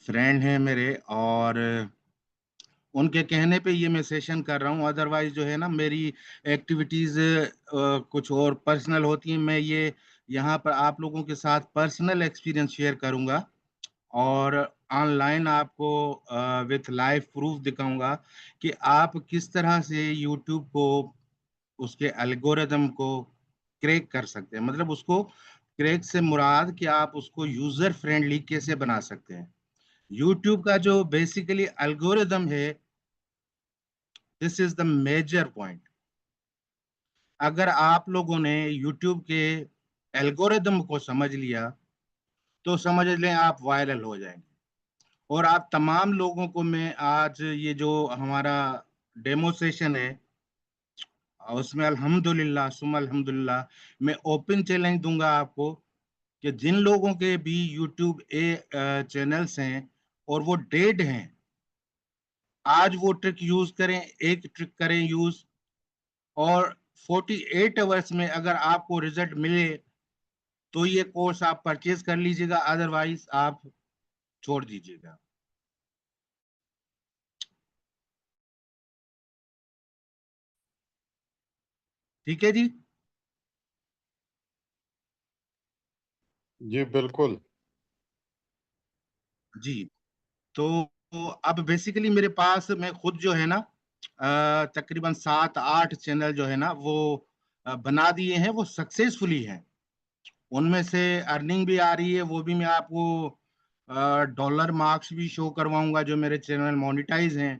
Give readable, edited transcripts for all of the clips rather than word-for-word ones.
Friend हैं मेरे, और उनके कहने पे ये मैं सेशन कर रहा हूँ। अदरवाइज जो है ना, मेरी एक्टिविटीज कुछ और पर्सनल होती हैं। मैं ये यहाँ पर आप लोगों के साथ पर्सनल एक्सपीरियंस शेयर करूँगा, और ऑनलाइन आपको विथ लाइव प्रूफ दिखाऊंगा कि आप किस तरह से यूट्यूब को, उसके एल्गोरिदम को क्रैक कर सकते हैं। मतलब उसको क्रैक से मुराद कि आप उसको यूजर फ्रेंडली कैसे बना सकते हैं। यूट्यूब का जो बेसिकली एल्गोरिदम है, this is the major point. अगर आप लोगों ने यूट्यूब के एल्गोरिदम को समझ लिया, तो समझ लें आप वायरल हो जाएंगे। और आप तमाम लोगों को मैं आज ये जो हमारा डेमो सेशन है, उसमें अल्हम्दुलिल्लाह सुम अल्हम्दुलिल्लाह मैं ओपन चैलेंज दूंगा आपको कि जिन लोगों के भी यूट्यूब चैनल्स हैं और वो डेड हैं, आज वो ट्रिक यूज करें, एक ट्रिक करें यूज, और 48 आवर्स में अगर आपको रिजल्ट मिले तो ये कोर्स आप परचेज कर लीजिएगा, अदरवाइज आप छोड़ दीजिएगा। ठीक है जी। जी बिल्कुल। जी, तो अब बेसिकली मेरे पास, मैं खुद जो है ना तकरीबन 7-8 चैनल जो है ना वो बना दिए हैं, वो सक्सेसफुली हैं। उनमें से अर्निंग भी आ रही है, वो भी मैं आपको डॉलर मार्क्स भी शो करवाऊंगा जो मेरे चैनल मोनेटाइज हैं।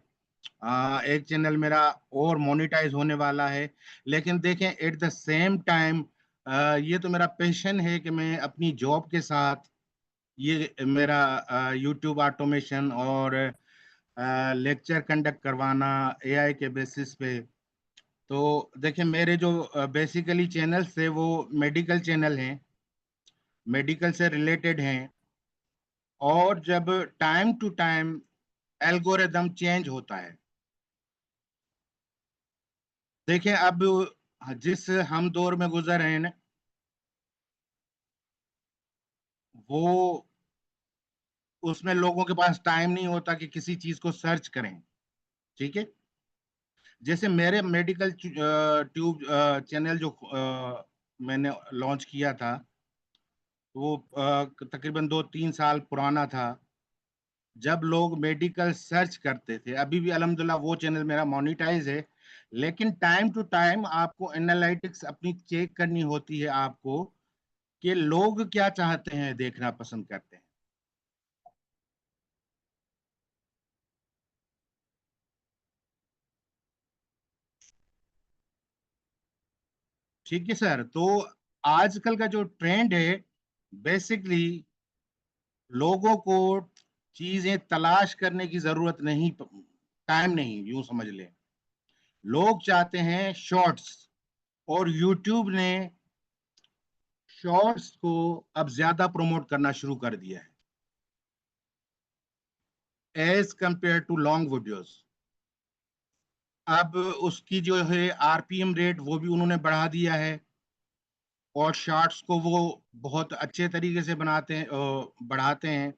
एक चैनल मेरा और मोनेटाइज होने वाला है। लेकिन देखें, एट द सेम टाइम ये तो मेरा पैशन है कि मैं अपनी जॉब के साथ ये मेरा यूट्यूब ऑटोमेशन और लेक्चर कंडक्ट करवाना एआई के बेसिस पे। तो देखिए, मेरे जो बेसिकली चैनल्स थे वो मेडिकल चैनल हैं, मेडिकल से रिलेटेड हैं। और जब time to time algorithm change होता है, देखें अब जिस हम दौर में गुजर रहे हैं ना, वो उसमें लोगों के पास टाइम नहीं होता कि किसी चीज को सर्च करें। ठीक है। जैसे मेरे मेडिकल ट्यूब चैनल जो मैंने लॉन्च किया था, वो तकरीबन 2-3 साल पुराना था। जब लोग मेडिकल सर्च करते थे, अभी भी अल्हम्दुलिल्लाह वो चैनल मेरा मोनेटाइज है। लेकिन टाइम टू टाइम आपको एनालिटिक्स अपनी चेक करनी होती है आपको, कि लोग क्या चाहते हैं, देखना पसंद करते हैं। ठीक है सर। तो आजकल का जो ट्रेंड है, बेसिकली लोगों को चीजें तलाश करने की जरूरत नहीं, टाइम नहीं, यूं समझ ले। लोग चाहते हैं शॉर्ट्स, और यूट्यूब ने शॉर्ट्स को अब ज्यादा प्रमोट करना शुरू कर दिया है as compared to long videos. अब उसकी जो है आरपीएम रेट वो भी उन्होंने बढ़ा दिया है, और शॉर्ट्स को वो बहुत अच्छे तरीके से बनाते हैं, बढ़ाते हैं।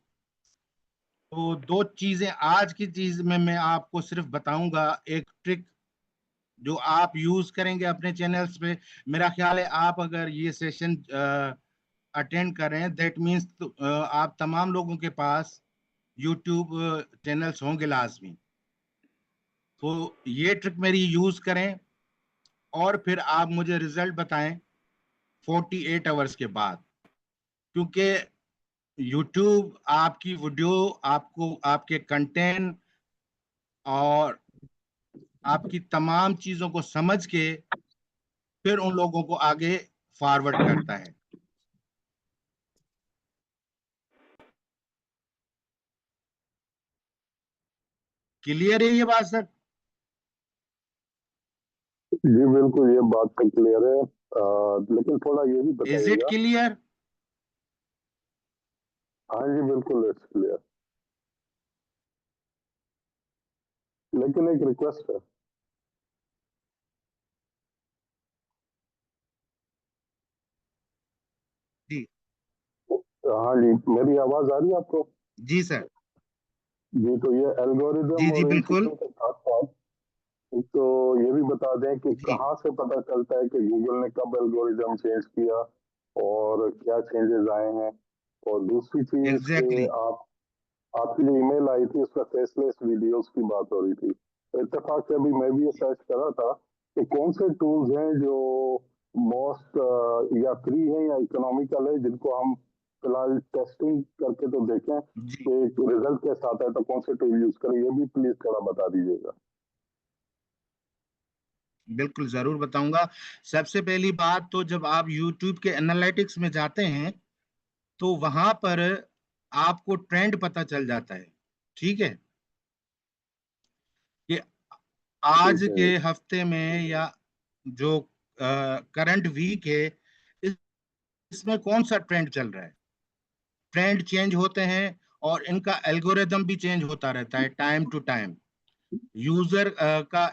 तो दो चीजें आज की चीज में मैं आपको सिर्फ बताऊंगा, एक ट्रिक जो आप यूज करेंगे अपने चैनल्स पे। मेरा ख्याल है आप अगर ये सेशन अटेंड कर रहे हैं, दैट मीन्स आप तमाम लोगों के पास यूट्यूब चैनल्स होंगे लाजमी। तो ये ट्रिक मेरी यूज करें, और फिर आप मुझे रिजल्ट बताएं 48 आवर्स के बाद। क्योंकि यूट्यूब आपकी वीडियो, आपको आपके कंटेंट और आपकी तमाम चीजों को समझ के फिर उन लोगों को आगे फॉरवर्ड करता है। क्लियर है ये बात सर? जी बिल्कुल, ये बात तो क्लियर है। लेकिन थोड़ा ये भी इज इट बताइएगा। क्लियर? हाँ जी बिल्कुल, इट्स क्लियर। लेकिन एक रिक्वेस्ट है। जी। हाँ जी, मेरी आवाज आ रही है आपको? जी सर। जी, तो ये एल्गोरिदम जी जी और इन बिल्कुल। चीज़ों के साथ-साथ एक तो ये भी बता दें कि जी कहाँ से पता चलता है कि गूगल ने कब एल्गोरिदम चेंज किया और क्या चेंजेस आए हैं? और दूसरी चीज़ कि एग्जैक्टली। आप आपकी जो ईमेल आई थी उसमें फेसलेस वीडियोस की बात हो रही थी। तो इत्तेफ़ाक से अभी मैं भी ये सर्च कर रहा था कि कौन से टूल्स हैं जो मोस्ट या फ्री हैं या इकोनॉमिकल है जिनको हम फिलहाल टेस्टिंग करके तो देखें जी कि रिज़ल्ट कैसा आता है, तो कौन से टूल यूज़ करें? ये भी प्लीज़ थोड़ा बता दीजिएगा। बिल्कुल जरूर बताऊंगा। सबसे पहली बात तो जब आप YouTube के एनालिटिक्स में जाते हैं तो वहां पर आपको ट्रेंड पता चल जाता है। ठीक है कि आज ठीक है। के हफ्ते में या जो करंट वीक है इस- इसमें कौन सा ट्रेंड चल रहा है। ट्रेंड चेंज होते हैं और इनका एल्गोरिदम भी चेंज होता रहता है टाइम टू टाइम। यूजर का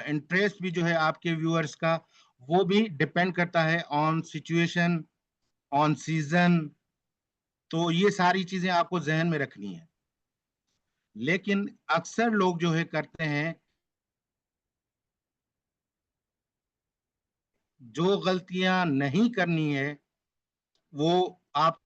इंटरेस्ट भी जो है आपके व्यूअर्स का वो भी डिपेंड करता है ऑन सिचुएशन, ऑन सीजन। तो ये सारी चीजें आपको जहन में रखनी है। लेकिन अक्सर लोग जो है करते हैं, जो गलतियां नहीं करनी है वो आप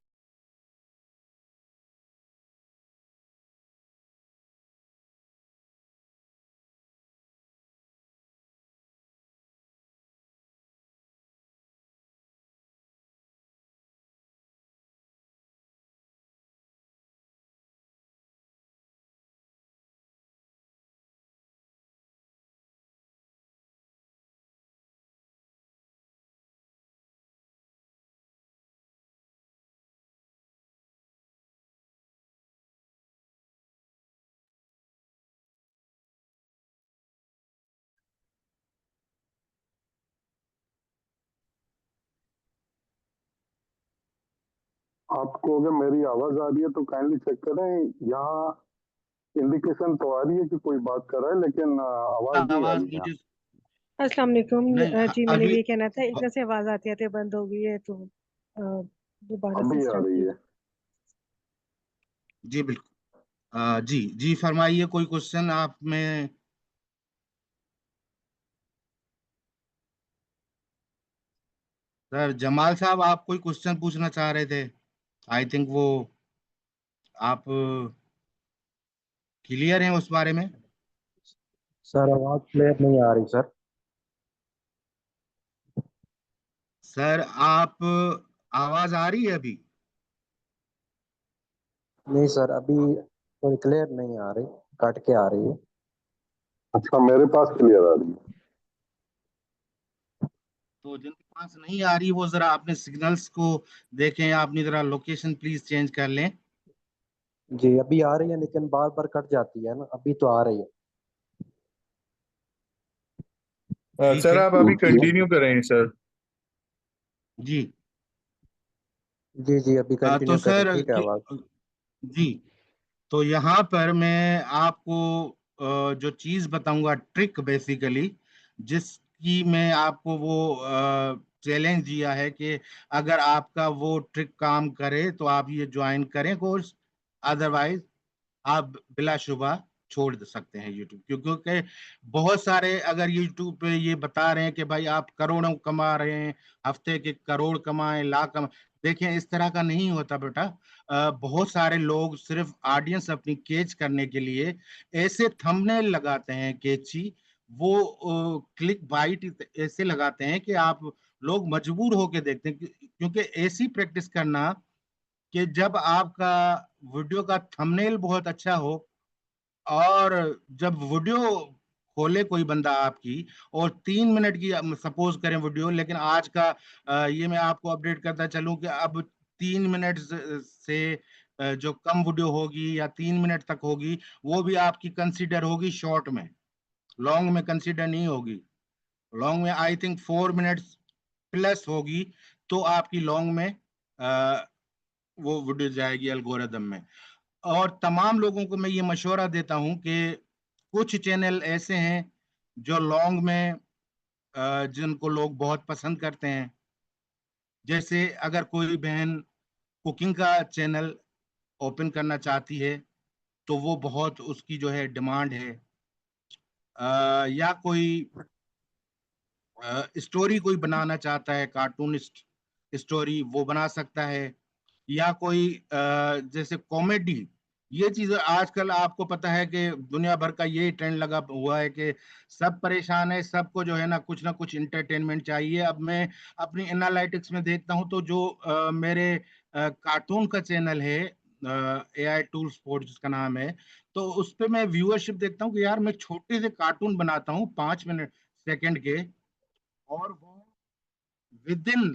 आपको अगर मेरी आवाज़ आ रही है तो काइंडली चेक करें। यहाँ इंडिकेशन तो आ रही है कि कोई बात कर रहा है, लेकिन आवाज़ नहीं आ आवाज रही है। मुझे अस्सलाम वालेकुम। नहीं जी मैंने भी अभी ये कहना था, इधर से आवाज आती आती बंद हो गई है तो दोबारा से अभी आ स्टार्ट रही है। कीजिए। जी बिल्कुल। जी जी फरमाइए, कोई क्वेश्चन आप में। सर जमाल साहब आप कोई क्वेश्चन पूछना चाह रहे थे। आई थिंक वो आप क्लियर हैं उस बारे में। सर आवाज क्लियर नहीं आ रही सर। सर आप आवाज आ रही है अभी। नहीं सर, अभी कोई क्लियर नहीं आ रही, कट के आ रही है। अच्छा, मेरे पास क्लियर आ रही है। तो जिनके पास नहीं आ रही वो जरा अपने सिग्नल्स को देखें, अपनी जरा लोकेशन प्लीज चेंज कर लें। जी अभी आ रही है, लेकिन बार बार कट जाती है ना। अभी तो आ रही है। ठीक सर है। आप अभी ओके। कंटिन्यू करें सर। जी। जी जी अभी तो कंटिन्यू करें, सर ठीक है आवाज। जी, तो यहाँ पर मैं आपको जो चीज बताऊंगा, ट्रिक बेसिकली, जिसकी मैं आपको वो चैलेंज दिया है कि अगर आपका वो ट्रिक काम करे तो आप ये ज्वाइन करें कोर्स, अदरवाइज आप बिलाशुबा छोड़ सकते हैं यूट्यूब। क्योंकि बहुत सारे अगर यूट्यूब पे ये बता रहे हैं कि भाई आप करोड़ों कमा रहे हैं, हफ्ते के करोड़ कमाएं, लाख कमा, देखें इस तरह का नहीं होता बेटा। बहुत सारे लोग सिर्फ ऑडियंस अपनी केच करने के लिए ऐसे थंबनेल लगाते हैं केची, वो क्लिक बाइट ऐसे लगाते हैं कि आप लोग मजबूर होके देखते हैं। क्योंकि ऐसी प्रैक्टिस करना कि जब आपका वीडियो का थंबनेल बहुत अच्छा हो और जब वीडियो खोले कोई बंदा आपकी और 3 मिनट की सपोज करें वीडियो, लेकिन आज का ये मैं आपको अपडेट करता चलूं कि अब 3 मिनट से जो कम वीडियो होगी या 3 मिनट तक होगी वो भी आपकी कंसीडर होगी शॉर्ट में, लॉन्ग में कंसीडर नहीं होगी। लॉन्ग में आई थिंक 4 मिनट्स प्लस होगी तो आपकी लॉन्ग में वो वीडियो जाएगी एल्गोरिदम में। और तमाम लोगों को मैं ये मशवरा देता हूं कि कुछ चैनल ऐसे हैं जो लॉन्ग में जिनको लोग बहुत पसंद करते हैं। जैसे अगर कोई बहन कुकिंग का चैनल ओपन करना चाहती है तो वो बहुत उसकी जो है डिमांड है। या कोई स्टोरी कोई बनाना चाहता है, कार्टूनिस्ट स्टोरी, वो बना सकता है। या कोई जैसे कॉमेडी, ये चीज आजकल आपको पता है कि दुनिया भर का ये ट्रेंड लगा हुआ है कि सब परेशान है, सबको जो है ना कुछ इंटरटेनमेंट चाहिए। अब मैं अपनी एनालिटिक्स में देखता हूँ तो जो मेरे कार्टून का चैनल है, AI टूल स्पोर्ट जिसका नाम है, तो उस पे मैं व्यूअरशिप देखता हूँ कि यार मैं छोटे से कार्टून बनाता हूँ 5 मिनट सेकंड के, और वो with in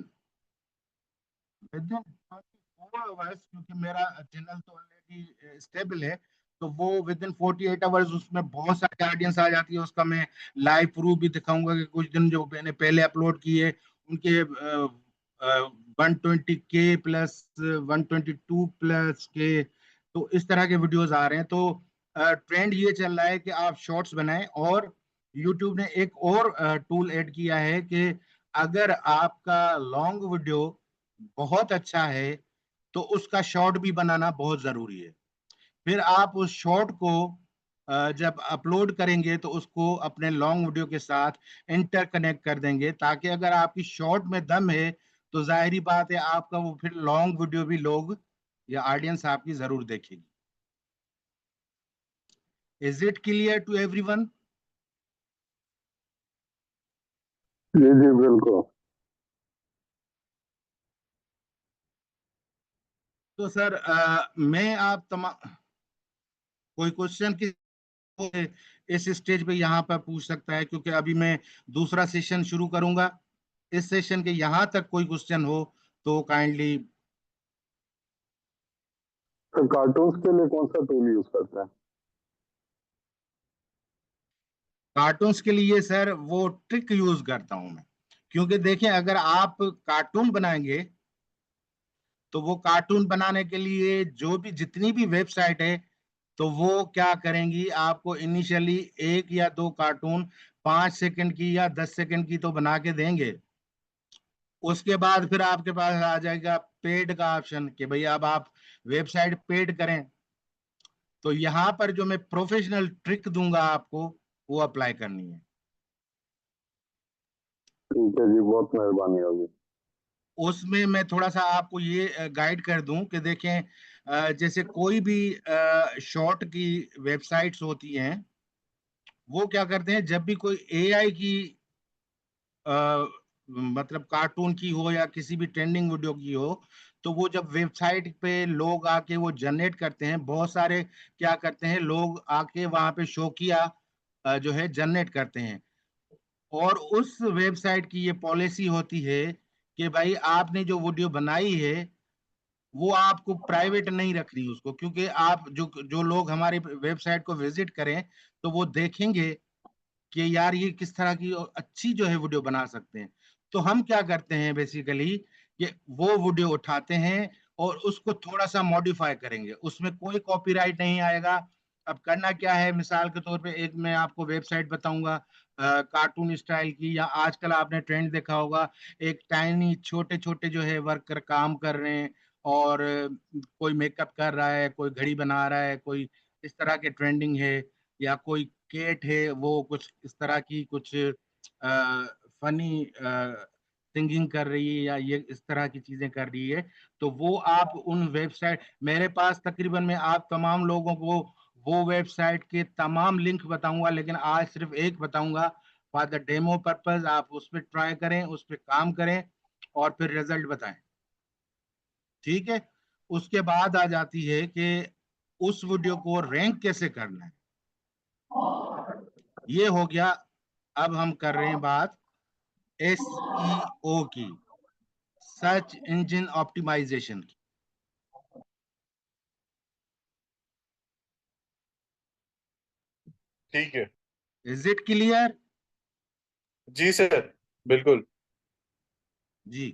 with in 24 hours, क्योंकि मेरा चैनल तो ऑलरेडी स्टेबल है, तो वो विद इन 48 आवर्स उसमें बहुत सारी ऑडियंस आ जाती है। उसका मैं लाइव प्रूफ भी दिखाऊंगा कि कुछ दिन जो मैंने पहले अपलोड किए उनके 120K प्लस 122 प्लस के, तो इस तरह के वीडियोस आ रहे हैं। तो ट्रेंड ये चल रहा है कि आप शॉर्ट्स बनाएं। और यूट्यूब ने एक और टूल ऐड किया है कि अगर आपका लॉन्ग वीडियो बहुत अच्छा है तो उसका शॉर्ट भी बनाना बहुत जरूरी है। फिर आप उस शॉर्ट को जब अपलोड करेंगे तो उसको अपने लॉन्ग वीडियो के साथ इंटरकनेक्ट कर देंगे, ताकि अगर आपकी शॉर्ट में दम है तो जाहिर बात है आपका वो फिर लॉन्ग वीडियो भी लोग या ऑडियंस आपकी जरूर देखेगी। Is it clear to everyone? जी जी बिल्कुल। तो सर मैं आप तमाम कोई क्वेश्चन की इस स्टेज पे यहाँ पर पूछ सकता है, क्योंकि अभी मैं दूसरा सेशन शुरू करूंगा। इस सेशन के यहाँ तक कोई क्वेश्चन हो तो काइंडली। तो कार्टून्स के लिए कौन सा टूल यूज करते हैं? कार्टून्स के लिए सर वो ट्रिक यूज करता हूं मैं, क्योंकि देखें अगर आप कार्टून बनाएंगे तो वो कार्टून बनाने के लिए जो भी जितनी भी वेबसाइट है, तो वो क्या करेंगी, आपको इनिशियली 1 या 2 कार्टून 5 सेकंड की या 10 सेकंड की तो बना के देंगे। उसके बाद फिर आपके पास आ जाएगा पेड का ऑप्शन कि भाई अब आप वेबसाइट पेड करें। तो यहाँ पर जो मैं प्रोफेशनल ट्रिक दूंगा आपको, वो अप्लाई करनी है। ठीक है जी, बहुत मेहरबानी होगी। उसमें मैं थोड़ा सा आपको ये गाइड कर दूं कि देखें जैसे कोई भी शॉर्ट की वेबसाइट्स होती हैं, वो क्या करते हैं जब भी कोई AI की मतलब कार्टून की हो या किसी भी ट्रेंडिंग वीडियो की हो, तो वो जब वेबसाइट पे लोग आके वो जनरेट करते हैं, बहुत सारे क्या करते हैं लोग आके वहां पे शौकिया जो है जनरेट करते हैं। और उस वेबसाइट की ये पॉलिसी होती है कि भाई आपने जो वीडियो बनाई है वो आपको प्राइवेट नहीं रखनी उसको, क्योंकि आप जो जो लोग हमारी वेबसाइट को विजिट करें तो वो देखेंगे कि यार ये किस तरह की अच्छी जो है वीडियो बना सकते हैं। तो हम क्या करते हैं बेसिकली कि वो वीडियो उठाते हैं और उसको थोड़ा सा मॉडिफाई करेंगे, उसमें कोई कॉपीराइट नहीं आएगा। अब करना क्या है, मिसाल के तौर पे एक मैं आपको वेबसाइट बताऊंगा कार्टून स्टाइल की, या आजकल आपने ट्रेंड देखा होगा, एक टाइनी छोटे छोटे जो है वर्कर काम कर रहे हैं, और कोई मेकअप कर रहा है, कोई घड़ी बना रहा है, कोई इस तरह के ट्रेंडिंग है। या कोई केट है वो कुछ इस तरह की कुछ फनी सिंगिंग कर रही है या ये इस तरह की चीजें कर रही है। तो वो आप उन वेबसाइट, मेरे पास तकरीबन मैं आप तमाम लोगों को वो वेबसाइट के तमाम लिंक बताऊंगा, लेकिन आज सिर्फ एक बताऊंगा फॉर द डेमो पर्पज। आप उस पर ट्राई करें, उस पर काम करें और फिर रिजल्ट बताएं। ठीक है। उसके बाद आ जाती है कि उस वीडियो को रैंक कैसे करना है, ये हो गया। अब हम कर रहे हैं बात SEO की, सर्च इंजन ऑप्टिमाइजेशन की। ठीक है। Is it clear? जी सर, बिल्कुल। जी।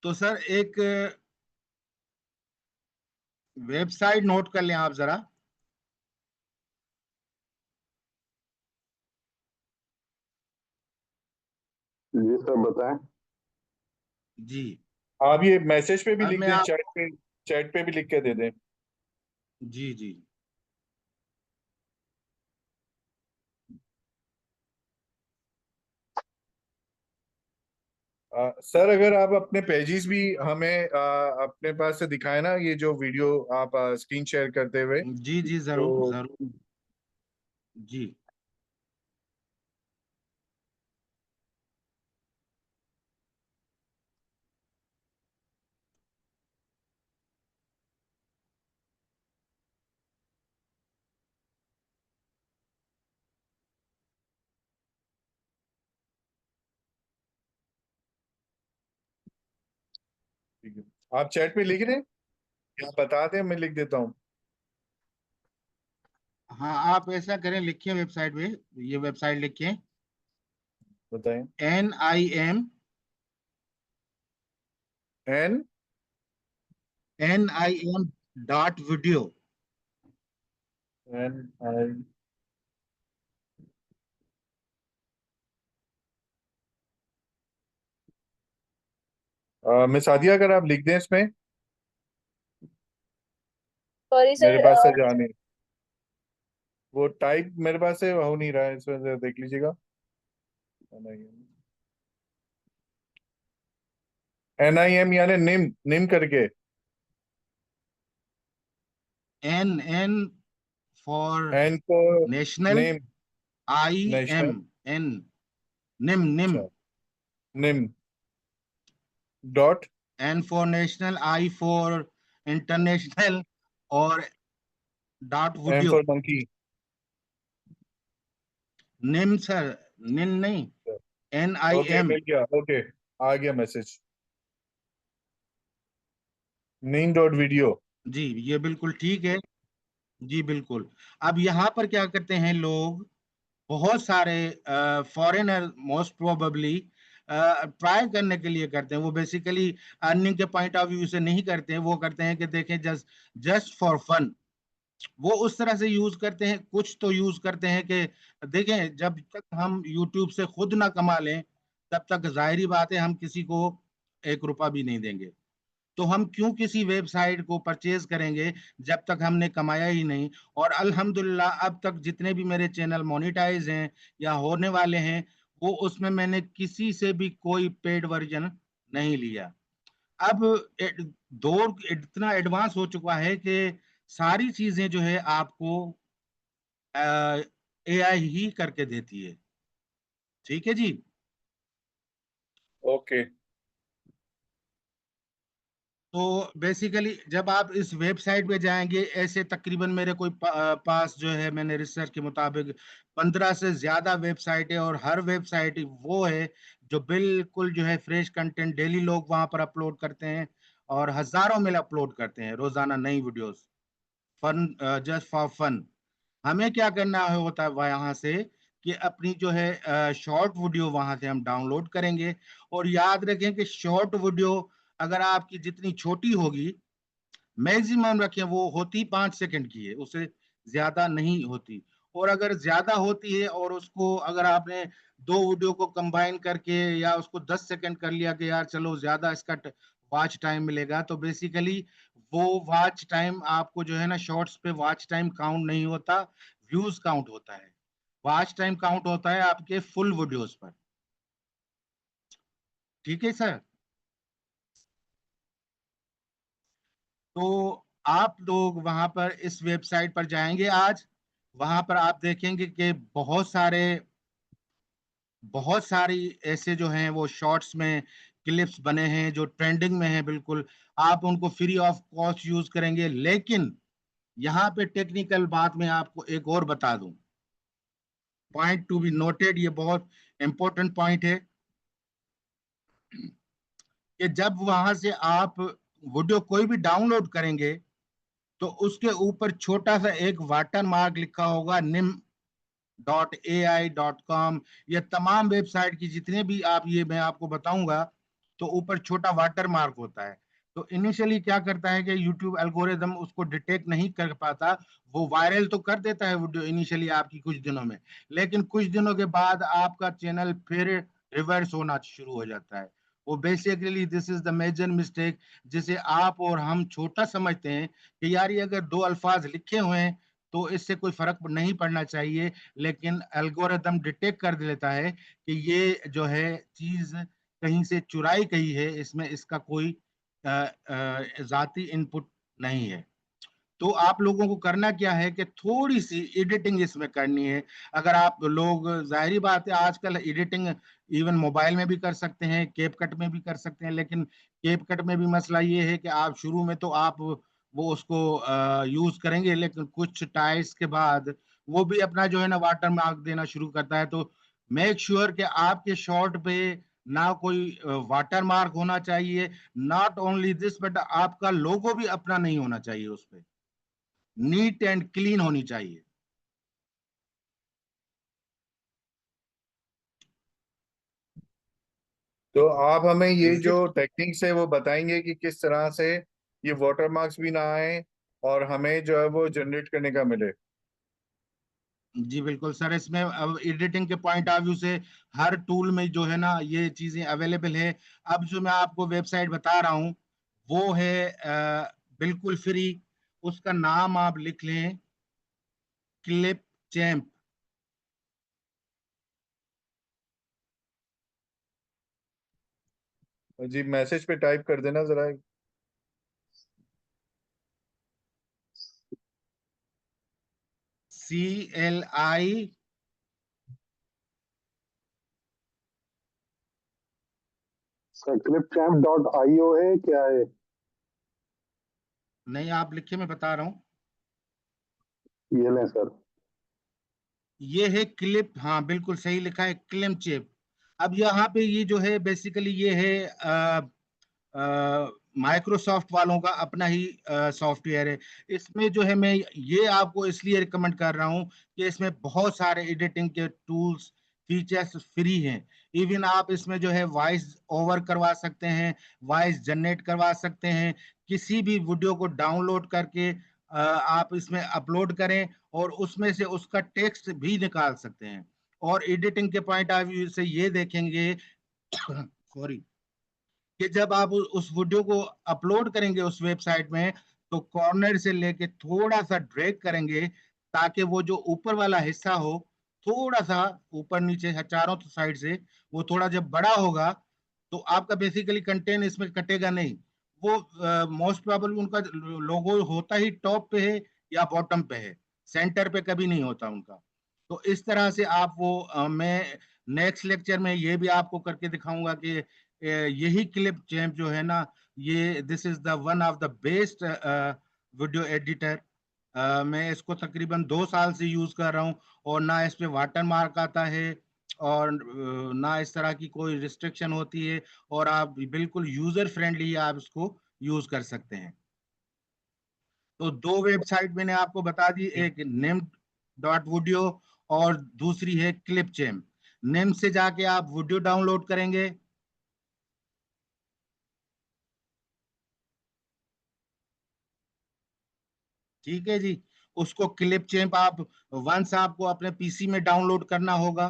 तो सर एक वेबसाइट नोट कर लें आप जरा। जी सर बताएं। जी। आप ये मैसेज पे भी अब लिख मैं दें, आप चैट पे भी लिख के दे दें। जी जी। सर अगर आप अपने पेजेस भी हमें अपने पास से दिखाए ना, ये जो वीडियो आप स्क्रीन शेयर करते हुए, जी जी, जरूर तो जरूर। जी। ठीक है, आप चैट में लिख रहे हैं या बता दें, मैं लिख देता हूँ। हाँ, आप ऐसा करें, लिखिए वेबसाइट पे, ये वेबसाइट लिखिए, बताएं। NIM, N NIM.video। N I मिस आदिया, अगर आप लिख दें इसमें, सॉरी मेरे सर। पास से जाने, वो टाइप मेरे पास से हो नहीं रहा है, इसमें से देख लीजिएगा। NIM यानी निम, निम करके। N फॉर एन को national, name, national, IMN, NIM NIM. अच्छा, NIM dot, N for national, I for international, और dot M video. For monkey. NIM sir, निन नहीं, ओके, NIM। मिल गया, ओके, आ गया मैसेज, निम डॉट वीडियो। जी, ये बिल्कुल ठीक है। जी बिल्कुल। अब यहाँ पर क्या करते हैं लोग, बहुत सारे फॉरेनर मोस्ट प्रोबेबली ट्राई करने के लिए करते हैं, वो बेसिकली अर्निंग के पॉइंट ऑफ व्यू से नहीं करते हैं, वो करते हैं कि देखें जस्ट जस्ट फॉर फन। वो उस तरह से यूज करते हैं, कुछ तो यूज करते हैं कि देखें, जब तक हम यूट्यूब से खुद ना कमा लें, तब तक जाहिर बात है हम किसी को 1 रुपया भी नहीं देंगे। तो हम क्यों किसी वेबसाइट को परचेज करेंगे जब तक हमने कमाया ही नहीं। और अल्हम्दुलिल्लाह अब तक जितने भी मेरे चैनल मोनेटाइज हैं या होने वाले हैं, वो उसमें मैंने किसी से भी कोई पेड वर्जन नहीं लिया। अब दौर इतना एडवांस हो चुका है कि सारी चीजें जो है आपको AI ही करके देती है। ठीक है जी। ओके, तो बेसिकली जब आप इस वेबसाइट पे जाएंगे, ऐसे तकरीबन मेरे कोई पास जो है, मैंने रिसर्च के मुताबिक 15 से ज्यादा वेबसाइट है, और हर वेबसाइट वो है जो बिल्कुल जो है फ्रेश कंटेंट डेली लोग वहां पर अपलोड करते हैं, और हजारों में अपलोड करते हैं रोजाना नई videos, fun, just for fun. हमें क्या करना है होता है यहाँ से, कि अपनी जो है शॉर्ट वीडियो वहां से हम डाउनलोड करेंगे। और याद रखें कि शॉर्ट वीडियो अगर आपकी जितनी छोटी होगी, मैक्सिमम रखें, वो होती 5 सेकंड की है, उससे ज्यादा नहीं होती। और अगर ज्यादा होती है और उसको अगर आपने दो वीडियो को कंबाइन करके या उसको 10 सेकंड कर लिया कि यार चलो ज्यादा इसका वॉच टाइम मिलेगा, तो बेसिकली वो वॉच टाइम आपको जो है ना, शॉर्ट्स पे वॉच टाइम काउंट नहीं होता, व्यूज काउंट होता है। वॉच टाइम काउंट होता है आपके फुल वीडियोस पर। ठीक है सर। तो आप लोग वहां पर इस वेबसाइट पर जाएंगे आज, वहां पर आप देखेंगे कि बहुत सारी ऐसे जो हैं वो शॉर्ट्स में क्लिप्स बने हैं जो ट्रेंडिंग में हैं बिल्कुल। आप उनको फ्री ऑफ कॉस्ट यूज करेंगे, लेकिन यहाँ पे टेक्निकल बात मैं आपको एक और बता दूं, पॉइंट टू बी नोटेड, ये बहुत इंपॉर्टेंट पॉइंट है, कि जब वहां से आप वीडियो कोई भी डाउनलोड करेंगे, तो उसके ऊपर छोटा सा एक वाटर मार्क लिखा होगा, NIM.AI.com। ये तमाम वेबसाइट की जितने भी आप, ये मैं आपको बताऊंगा, तो ऊपर छोटा वाटर मार्क होता है। तो इनिशियली क्या करता है कि यूट्यूब एल्गोरिदम उसको डिटेक्ट नहीं कर पाता, वो वायरल तो कर देता है वीडियो इनिशियली आपकी कुछ दिनों में, लेकिन कुछ दिनों के बाद आपका चैनल फिर रिवर्स होना शुरू हो जाता है। वो basically this is the major mistake, जिसे आप और हम छोटा समझते हैं कि यार ये अगर दो अल्फाज लिखे हुए हैं तो इससे कोई फर्क नहीं पड़ना चाहिए, लेकिन एल्गोरिदम डिटेक्ट कर लेता है कि ये जो है चीज कहीं से चुराई गई है, इसमें इसका कोई जाती इनपुट नहीं है। तो आप लोगों को करना क्या है कि थोड़ी सी एडिटिंग इसमें करनी है। अगर आप लोग, जाहिर बात है आजकल एडिटिंग इवन मोबाइल में भी कर सकते हैं, कैपकट में भी कर सकते हैं, लेकिन कैपकट में भी मसला ये है कि आप शुरू में तो आप वो उसको यूज करेंगे, लेकिन कुछ टाइल्स के बाद वो भी अपना जो है ना वाटर मार्क देना शुरू करता है। तो मेक श्योर कि आपके शॉट पे ना कोई वाटर मार्क होना चाहिए, नॉट ओनली दिस बट आपका लोगो भी अपना नहीं होना चाहिए, उस पे नीट एंड क्लीन होनी चाहिए। तो आप हमें ये इज जो इट? टेक्निक्स है वो बताएंगे कि किस तरह से ये वाटर मार्क्स भी ना आए और हमें जो है वो जनरेट करने का मिले। जी बिल्कुल सर, इसमें अब एडिटिंग के पॉइंट ऑफ व्यू से हर टूल में जो है ना ये चीजें अवेलेबल है। अब जो मैं आपको वेबसाइट बता रहा हूँ वो है बिल्कुल फ्री। उसका नाम आप लिख लें, क्लिप चैम्प। जी मैसेज पे टाइप कर देना जरा। CLI, सर clipchamp.io है क्या है? नहीं आप लिखिए, मैं बता रहा हूँ। ये लें सर। ये है क्लिप, हाँ बिल्कुल सही लिखा है, क्लिप चैम्प। अब यहाँ पे ये जो है बेसिकली ये है माइक्रोसॉफ्ट वालों का अपना ही सॉफ्टवेयर है। इसमें जो है मैं ये आपको इसलिए रिकमेंड कर रहा हूँ कि इसमें बहुत सारे एडिटिंग के टूल्स फीचर्स फ्री हैं। इवन आप इसमें जो है वॉइस ओवर करवा सकते हैं, वॉइस जनरेट करवा सकते हैं, किसी भी वीडियो को डाउनलोड करके आप इसमें अपलोड करें और उसमें से उसका टेक्स्ट भी निकाल सकते हैं। और एडिटिंग के पॉइंट ऑफ व्यू से ये देखेंगे सॉरी, कि जब आप उस वीडियो को अपलोड करेंगे उस वेबसाइट में, तो कॉर्नर से लेके थोड़ा सा ड्रैग करेंगे ताकि वो जो ऊपर वाला हिस्सा हो, थोड़ा सा ऊपर नीचे चारों साइड से, वो थोड़ा जब बड़ा होगा तो आपका बेसिकली कंटेंट इसमें कटेगा नहीं। वो मोस्ट प्रोबेबली उनका लोगो होता ही टॉप पे है या बॉटम पे है, सेंटर पे कभी नहीं होता उनका। तो इस तरह से आप वो मैं नेक्स्ट लेक्चर में ये भी आपको करके दिखाऊंगा कि यही क्लिप चैम्प जो है ना, ये this is the one of the best video editor. मैं इसको तकरीबन 2 साल से यूज कर रहा हूँ, और ना इस पे वाटर मार्क आता है और ना इस तरह की कोई रिस्ट्रिक्शन होती है, और आप बिल्कुल यूजर फ्रेंडली आप इसको यूज कर सकते हैं। तो दो वेबसाइट मैंने आपको बता दी, एक निम डॉट वीडियो और दूसरी है क्लिप चैम्प। निम से जाके आप वीडियो डाउनलोड करेंगे, ठीक है जी। उसको क्लिप चैम्प आप वंस आपको अपने पीसी में डाउनलोड करना होगा।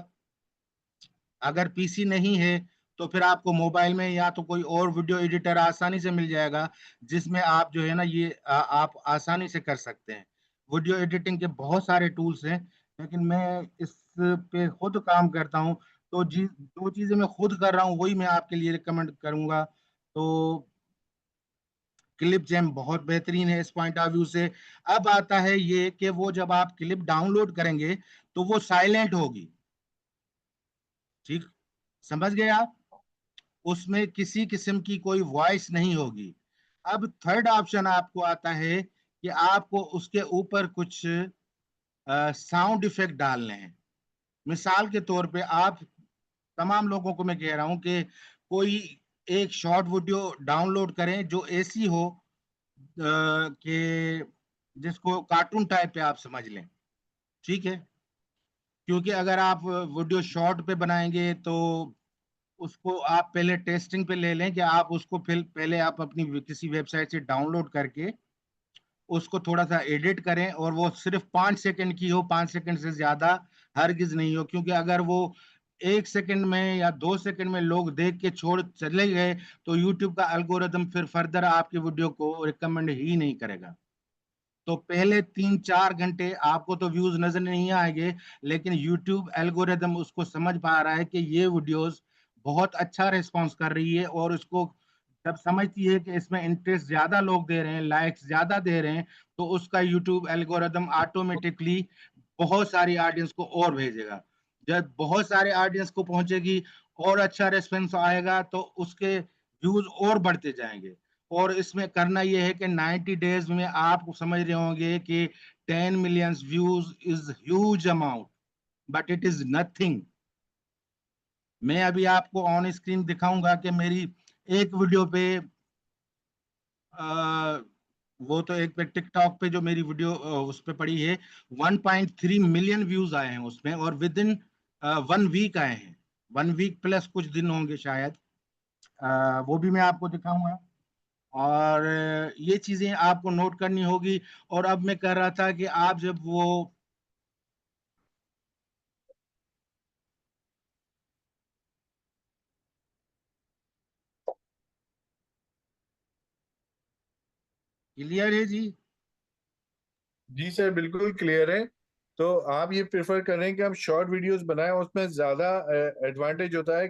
अगर पीसी नहीं है तो फिर आपको मोबाइल में या तो कोई और वीडियो एडिटर आसानी से मिल जाएगा, जिसमें आप जो है ना ये आप आसानी से कर सकते हैं। वीडियो एडिटिंग के बहुत सारे टूल्स हैं, लेकिन मैं इस पे खुद काम करता हूँ। तो जी जो चीजें मैं खुद कर रहा हूँ वही मैं आपके लिए रिकमेंड करूंगा। तो क्लिप जैम बहुत बेहतरीन है इस पॉइंट ऑफ व्यू से। अब आता है ये कि वो जब आप क्लिप डाउनलोड करेंगे तो वो साइलेंट होगी, ठीक, समझ गए आप? उसमें किसी किस्म की कोई वॉइस नहीं होगी। अब थर्ड ऑप्शन आपको आता है कि आपको उसके ऊपर कुछ साउंड इफेक्ट डालने हैं। मिसाल के तौर पे आप तमाम लोगों को मैं कह रहा हूं कि कोई एक शॉर्ट वीडियो डाउनलोड करें जो ऐसी हो कि जिसको कार्टून टाइप पे आप समझ लें, ठीक है? क्योंकि अगर आप वीडियो शॉर्ट पे बनाएंगे तो उसको आप पहले टेस्टिंग पे ले लें कि आप उसको फिर पहले आप अपनी किसी वेबसाइट से डाउनलोड करके उसको थोड़ा सा एडिट करें, और वो सिर्फ 5 सेकंड की हो, 5 सेकंड से ज्यादा हरगिज नहीं हो। क्योंकि अगर वो 1 सेकंड में या 2 सेकंड में लोग देख के छोड़ चले गए तो यूट्यूब का एल्गोरिदम फिर फर्दर आपकी वीडियो को रिकमेंड ही नहीं करेगा। तो पहले 3-4 घंटे आपको तो व्यूज नजर नहीं आएंगे, लेकिन यूट्यूब एल्गोरिदम उसको समझ पा रहा है कि ये वीडियोस बहुत अच्छा रिस्पांस कर रही है, और उसको जब समझती है कि इसमें इंटरेस्ट ज्यादा लोग दे रहे हैं, लाइक्स ज्यादा दे रहे हैं, तो उसका यूट्यूब एल्गोरिदम ऑटोमेटिकली बहुत सारी ऑडियंस को और भेजेगा। जब बहुत सारे ऑडियंस को पहुंचेगी और अच्छा रेस्पॉन्स आएगा तो उसके व्यूज और बढ़ते जाएंगे। और इसमें करना यह है कि 90 डेज में आप समझ रहे होंगे कि 10 million views is huge amount, but it is nothing. मैं अभी आपको ऑन स्क्रीन दिखाऊंगा कि मेरी एक वीडियो पे वो तो एक पे टिकटॉक पे जो मेरी वीडियो उस पे पड़ी है, 1.3 मिलियन व्यूज आए हैं उसमें, और विद इन 1 वीक आए हैं। 1 वीक प्लस कुछ दिन होंगे शायद। वो भी मैं आपको दिखाऊंगा। और ये चीजें आपको नोट करनी होगी। और अब मैं कह रहा था कि आप जब वो क्लियर है जी? जी सर, बिल्कुल क्लियर है। तो आप ये प्रेफर कर रहे हैं कि हम शॉर्ट वीडियोस बनाएं, उसमें ज्यादा एडवांटेज होता है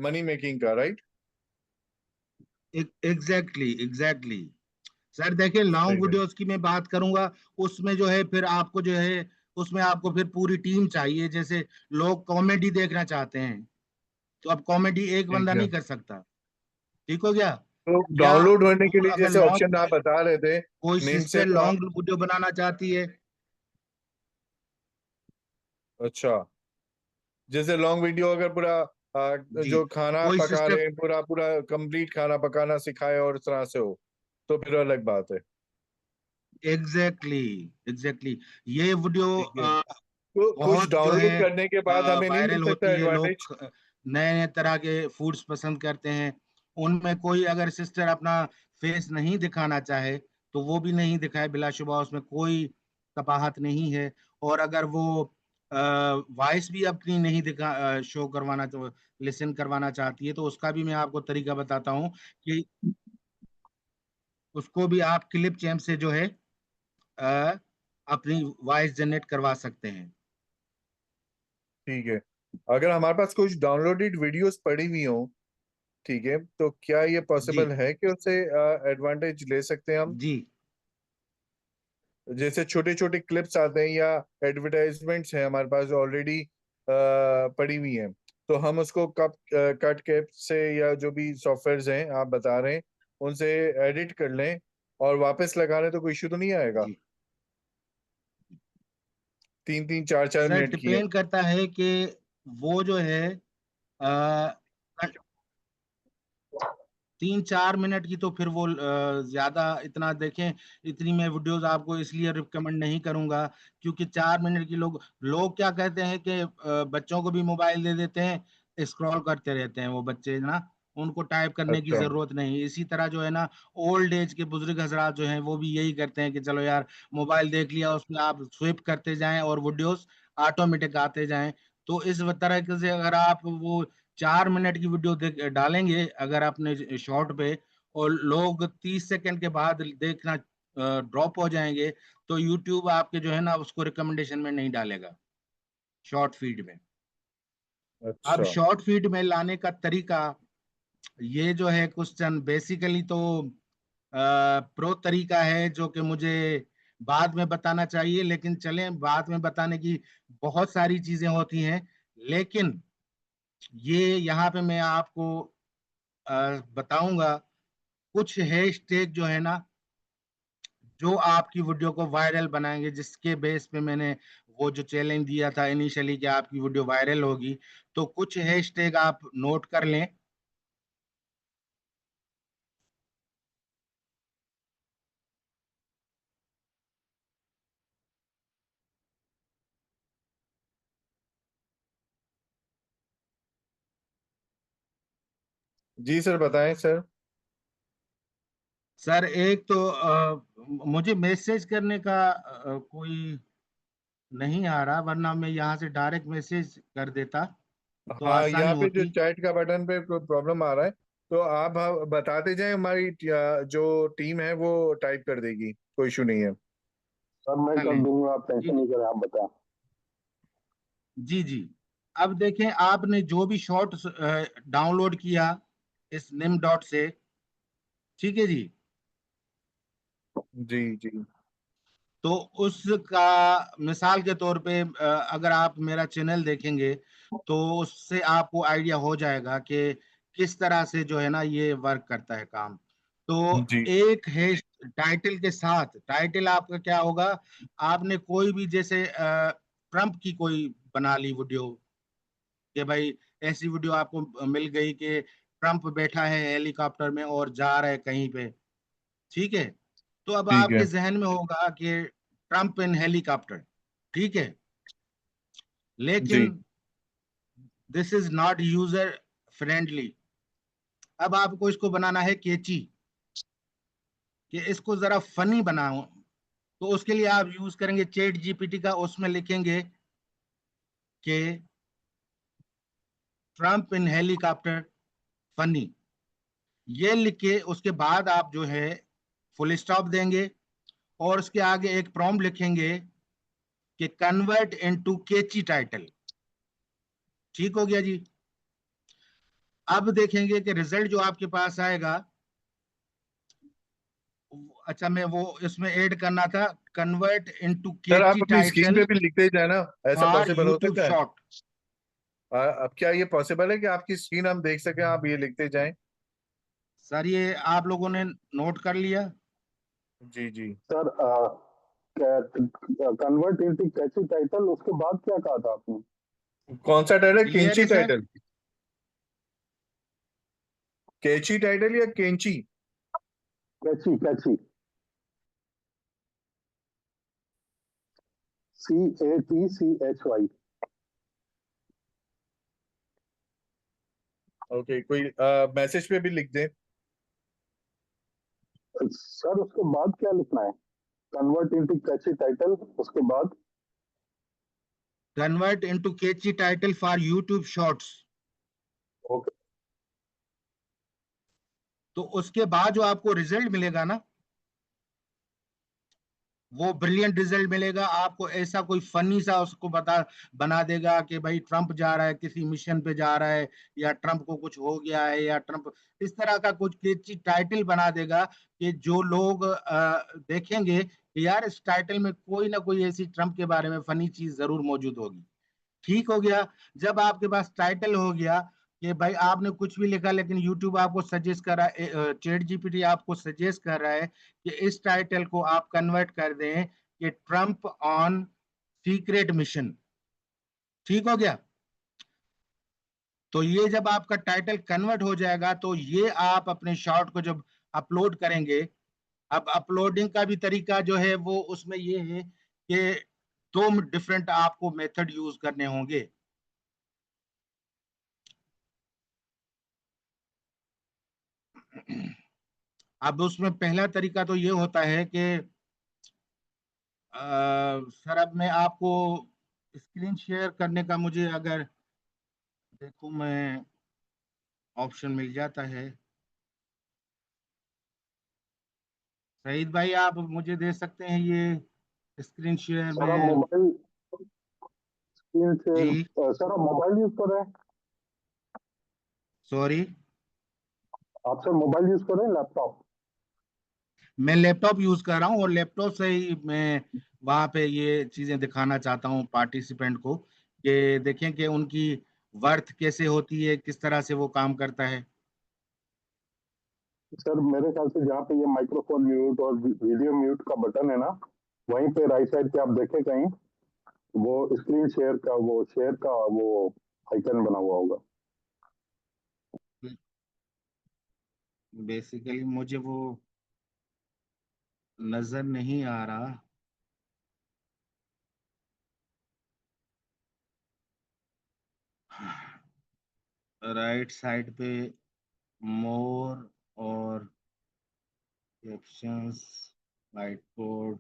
मनी मेकिंग का, राइट? Exactly exactly. सर देखिए, लॉन्ग सही है। वीडियोस की मैं बात करूंगा, उसमें जो है फिर आपको जो है उसमें आपको फिर पूरी टीम चाहिए। जैसे लोग कॉमेडी देखना चाहते हैं, तो अब कॉमेडी एक ठीक बंदा है। नहीं कर सकता। ठीक हो गया? तो या डाउनलोड होने के वो लिए अगर जैसे ऑप्शन लॉन्ग, आप बता रहे थे, कोई नेम से, सिस्टर तो लॉन्ग वीडियो बनाना चाहती है। अच्छा, जैसे लॉन्ग वीडियो अगर पूरा जी, जो खाना कोई पका सिस्टर, रहे हैं, पूरा पूरा कंप्लीट खाना पकाना सिखाए और इस तरह से हो, तो फिर अलग बात है। Exactly exactly. ये वीडियो ठीक है। तो कुछ बहुत जो है डाउनलोड करने के बाद हमें नहीं मिल वायरल सकता होती है। एडवांटेज? लोग नए नए तरह के फूड्स पसंद करते हैं। उनमें कोई अगर सिस्टर अपना फेस नहीं दिखाना चाहे तो वो भी नहीं दिखाए, बिलाशुबा उसमें कोई कबाहत नहीं है। और अगर वो वॉइस भी अपनी नहीं दिखा शो करवाना, तो लिसन करवाना चाहती है, तो उसका भी मैं आपको तरीका बताता हूँ कि उसको भी आप क्लिप चैम्प से जो है अ, अपनी वॉइस जनरेट करवा सकते हैं। ठीक है। अगर हमारे पास कुछ डाउनलोडेड वीडियोस पड़ी हुई हो, ठीक है, तो क्या ये जी पॉसिबल है कि उससे एडवांटेज ले सकते हैं हम? जी जैसे छोटे छोटे क्लिप्स आते हैं या एडवर्टाइजमेंट्स हैं हमारे पास ऑलरेडी पड़ी हुई हैं, तो हम उसको कट कट कैप से या जो भी सॉफ्टवेयर्स हैं आप बता रहे हैं उनसे एडिट कर लें और वापस लगा लें, तो कोई इशू तो नहीं आएगा? जी। सर3-3 4-4 मिनट की है। डिपेंड करता है कि वो जो है आ, 3-4 मिनट की, तो फिर वो ज्यादा इतना देखें, इतनी मैं वीडियोस आपको इसलिए रिकमेंड नहीं करूंगा, क्योंकि 4 मिनट की लोग लोग क्या कहते हैं कि बच्चों को भी मोबाइल दे देते हैं, स्क्रॉल करते रहते हैं वो बच्चे ना, उनको टाइप करने की अच्छा। जरूरत नहीं। इसी तरह जो है ना, ओल्ड एज के बुजुर्ग हजरात जो हैं वो भी यही करते हैं कि चलो यार, मोबाइल देख लिया, उसमें आप स्विप करते जाएं और वीडियोस ऑटोमेटिक आते जाएं। तो इस तरह से अगर आप वो 4 मिनट की वीडियो डालेंगे अगर अपने शॉर्ट पे, और लोग 30 सेकंड के बाद देखना ड्रॉप हो जाएंगे, तो यूट्यूब आपके जो है ना उसको रिकमेंडेशन में नहीं डालेगा, शॉर्ट फीड में। अब अच्छा। शॉर्ट फीड में लाने का तरीका ये जो है क्वेश्चन बेसिकली तो प्रो तरीका है, जो कि मुझे बाद में बताना चाहिए, लेकिन चलें, बाद में बताने की बहुत सारी चीजें होती हैं। लेकिन ये यहाँ पे मैं आपको बताऊंगा कुछ हैशटैग जो है ना, जो आपकी वीडियो को वायरल बनाएंगे, जिसके बेस पे मैंने वो जो चैलेंज दिया था इनिशियली कि आपकी वीडियो वायरल होगी। तो कुछ हैशटैग आप नोट कर लें। जी सर, बताएं सर। सर एक तो मुझे मैसेज करने का कोई नहीं आ रहा, वरना मैं यहाँ से डायरेक्ट मैसेज कर देता तो हाँ, आसानी यहाँ पे जो होती। चैट का बटन पे कोई प्रॉब्लम आ रहा है, तो आप बताते जाएं, हमारी जो टीम है वो टाइप कर देगी, कोई इशू नहीं है। सर मैं कर चलें दूंगा, आप जी। टेंशन नहीं करें, आप बताएं। जी जी। अब देखें, आपने जो भी शॉर्ट डाउनलोड किया इस निम डॉट से, ठीक है जी, जी जी तो उसका मिसाल के तौर पे अगर आप मेरा चैनल देखेंगे तो उससे आपको आइडिया हो जाएगा कि किस तरह से जो है ना ये वर्क करता है काम। तो जी एक है टाइटल के साथ, टाइटल आपका क्या होगा, आपने कोई भी जैसे ट्रम्प की कोई बना ली वीडियो, कि भाई ऐसी वीडियो आपको मिल गई कि ट्रम्प बैठा है हेलीकॉप्टर में और जा रहा है कहीं पे, ठीक है, तो अब ठीक आपके है। जहन में होगा कि ट्रम्प इन हेलीकॉप्टर, ठीक है, लेकिन जी this is not user friendly. अब आपको इसको बनाना है केची, कि इसको जरा फनी बनाओ, तो उसके लिए आप यूज करेंगे चैट जीपीटी का, उसमें लिखेंगे कि ट्रम्प इन हेलीकॉप्टर फनी, ये लिख के उसके बाद आप जो है फुल स्टॉप देंगे और उसके आगे एक प्रॉम्प्ट लिखेंगे कि कन्वर्ट इनटू केची टाइटल। ठीक हो गया जी। अब देखेंगे कि रिजल्ट जो आपके पास आएगा, अच्छा मैं वो इसमें ऐड करना था, कन्वर्ट इनटू सर, आप केची अपनी स्क्रीन पे टाइटल भी लिखते जाए ना, ऐसा फॉर पॉसिबल हो यूट्यूब सकता है? शॉर्ट। अब क्या ये पॉसिबल है कि आपकी स्क्रीन हम देख सकें, आप ये लिखते जाएं? सर ये आप लोगों ने नोट कर लिया? जी जी। Sir convert into catchy title, उसके बाद क्या कहा था आपने? कौन सा टाइटल? क्लियर किंची है सर? टाइटल? कैची टाइटल या केंची? कैची, कैची, CATCHY। ओके, कोई मैसेज पे भी लिख दें। सर उसके बाद क्या लिखना है? कन्वर्ट इनटू कैची टाइटल, उसके बाद? कन्वर्ट इनटू केची title for YouTube shorts. Okay. तो उसके बाद जो आपको रिजल्ट मिलेगा ना, वो ब्रिलियंट रिजल्ट मिलेगा आपको, ऐसा कोई फनी सा उसको बना देगा कि भाई ट्रम्प जा रहा है किसी मिशन पे जा रहा है, या ट्रम्प को कुछ हो गया है, या ट्रम्प, इस तरह का कुछ टाइटल बना देगा कि जो लोग देखेंगे कि यार इस टाइटल में कोई ना कोई ऐसी ट्रम्प के बारे में फनी चीज जरूर मौजूद होगी। ठीक हो गया। जब आपके पास टाइटल हो गया कि भाई आपने कुछ भी लिखा, लेकिन यूट्यूब आपको सजेस्ट कर रहा है, चैट जीपीटी आपको सजेस्ट कर रहा है कि इस टाइटल को आप कन्वर्ट कर दें कि ट्रम्प ऑन सीक्रेट मिशन। ठीक हो गया। तो ये जब आपका टाइटल कन्वर्ट हो जाएगा तो ये आप अपने शॉर्ट को जब अपलोड करेंगे, अब अपलोडिंग का भी तरीका जो है वो उसमें ये है कि दो डिफरेंट आपको मेथड यूज करने होंगे। अब उसमें पहला तरीका तो ये होता है कि सर अब मैं आपको स्क्रीन शेयर करने का, मुझे अगर देखो मैं ऑप्शन मिल जाता है, सईद भाई आप मुझे दे सकते हैं ये स्क्रीन शेयर सर आप में? मोबाइल स्क्रीन जी से, सर आप मोबाइल यूज कर रहे हैं? सॉरी, आप सर मोबाइल यूज कर रहे हैं, लैपटॉप? मैं लैपटॉप यूज कर रहा हूँ और लैपटॉप से ही मैं वहां पे ये चीजें दिखाना चाहता हूँ पार्टिसिपेंट को, कि देखें कि उनकी वर्थ कैसे होती है, किस तरह से वो काम करता है। सर मेरे ख्याल से जहाँ पे ये माइक्रोफोन म्यूट और वीडियो म्यूट का बटन है ना, वहीं पे राइट साइड पे आप देखें कहीं, वो स्क्रीन शेयर का वो आइकन बना हुआ होगा। बेसिकली मुझे वो नजर नहीं आ रहा। राइट साइड पे मोर और कैप्शंस, वाइट बोर्ड,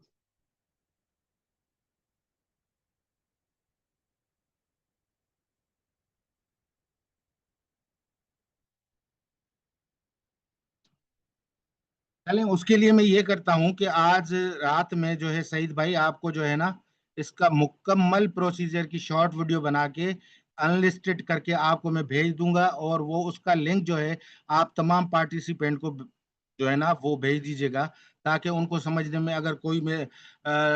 चलें, उसके लिए मैं ये करता हूँ कि आज रात में जो है सईद भाई आपको जो है ना इसका मुकम्मल प्रोसीजर की शॉर्ट वीडियो बना के अनलिस्टेड करके आपको मैं भेज दूंगा, और वो उसका लिंक जो है आप तमाम पार्टिसिपेंट को जो है ना वो भेज दीजिएगा, ताकि उनको समझने में, अगर कोई में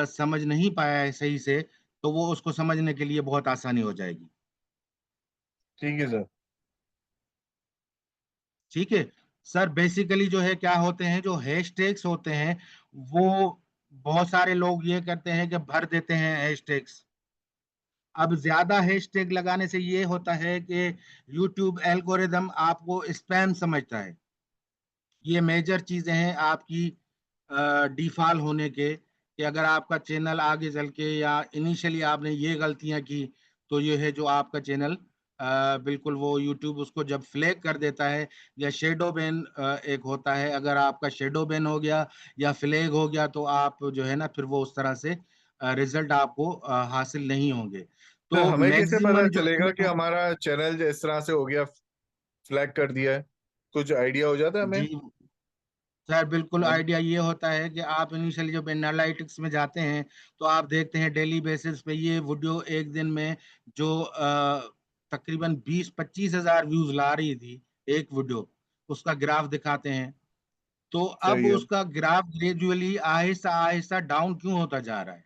समझ नहीं पाया है सही से, तो वो उसको समझने के लिए बहुत आसानी हो जाएगी। ठीक है सर। ठीक है सर। बेसिकली जो है क्या होते हैं, जो हैशटैग्स होते हैं वो बहुत सारे लोग ये करते हैं कि भर देते हैं हैशटैग्स। अब ज्यादा हैशटैग लगाने से ये होता है कि यूट्यूब एल्गोरिदम आपको स्पैम समझता है। ये मेजर चीजें हैं आपकी डिफॉल्ट होने के, कि अगर आपका चैनल आगे चल के या इनिशियली आपने ये गलतियां की, तो ये है जो आपका चैनल बिल्कुल वो यूट्यूब उसको जब फ्लैग कर देता है, या शेडो बैन एक होता है, अगर आपका शेडो बैन हो गया या फ्लैग हो गया, तो आप जो है ना फिर वो उस तरह से रिजल्ट आपको हासिल नहीं होंगे। तो तो हमें कैसे पता मैक्सिमम जो चलेगा कि हमारा चैनल इस तरह से हो गया, फ्लैग कर दिया है? कुछ आइडिया हो जाता है हमें? जी सर, बिल्कुल हाँ। आइडिया ये होता है कि आप इनिशियली जब एनालिटिक्स में जाते हैं, तो आप देखते हैं डेली बेसिस पे ये वीडियो एक दिन में जो तकरीबन 20-25 हज़ार व्यूज ला रही थी एक वीडियो, उसका ग्राफ दिखाते हैं। तो अब सही है। उसका graph gradually Aahista Aahista down क्यों होता जा रहा है,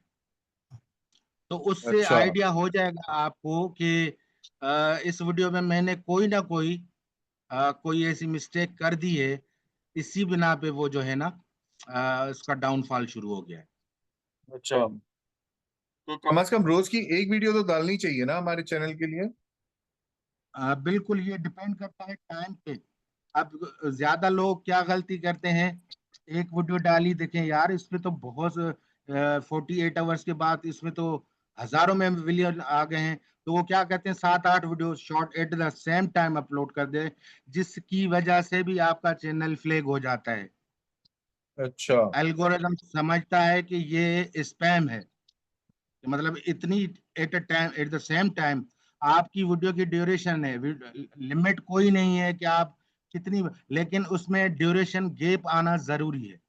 तो उससे अच्छा। आइडिया हो जाएगा आपको कि इस वीडियो में मैंने कोई ना कोई कोई ऐसी मिस्टेक कर दी है, इसी बिना पे वो जो है ना इसका डाउनफॉल शुरू हो गया है। अच्छा, तो कम से कम रोज की एक वीडियो तो डालनी चाहिए ना हमारे चैनल के लिए? बिल्कुल, ये डिपेंड करता है टाइम पे। अब ज्यादा लोग क्या गलती करते हैं, एक वीडियो डाली, देखें यार इसमें तो बहुत 48 आवर्स के बाद इसमें तो हजारों में मिलियन आ गए हैं, तो वो क्या कहते हैं 7-8 video short at the same time upload कर दे, जिसकी वजह से भी आपका चैनल फ्लैग हो जाता है। अच्छा। एल्गोरिदम समझता है कि ये स्पैम है, कि मतलब इतनी at a time at the same time आपकी वीडियो की ड्यूरेशन है, लिमिट कोई नहीं है कि आप कितनी, लेकिन उसमें ड्यूरेशन गैप आना जरूरी है।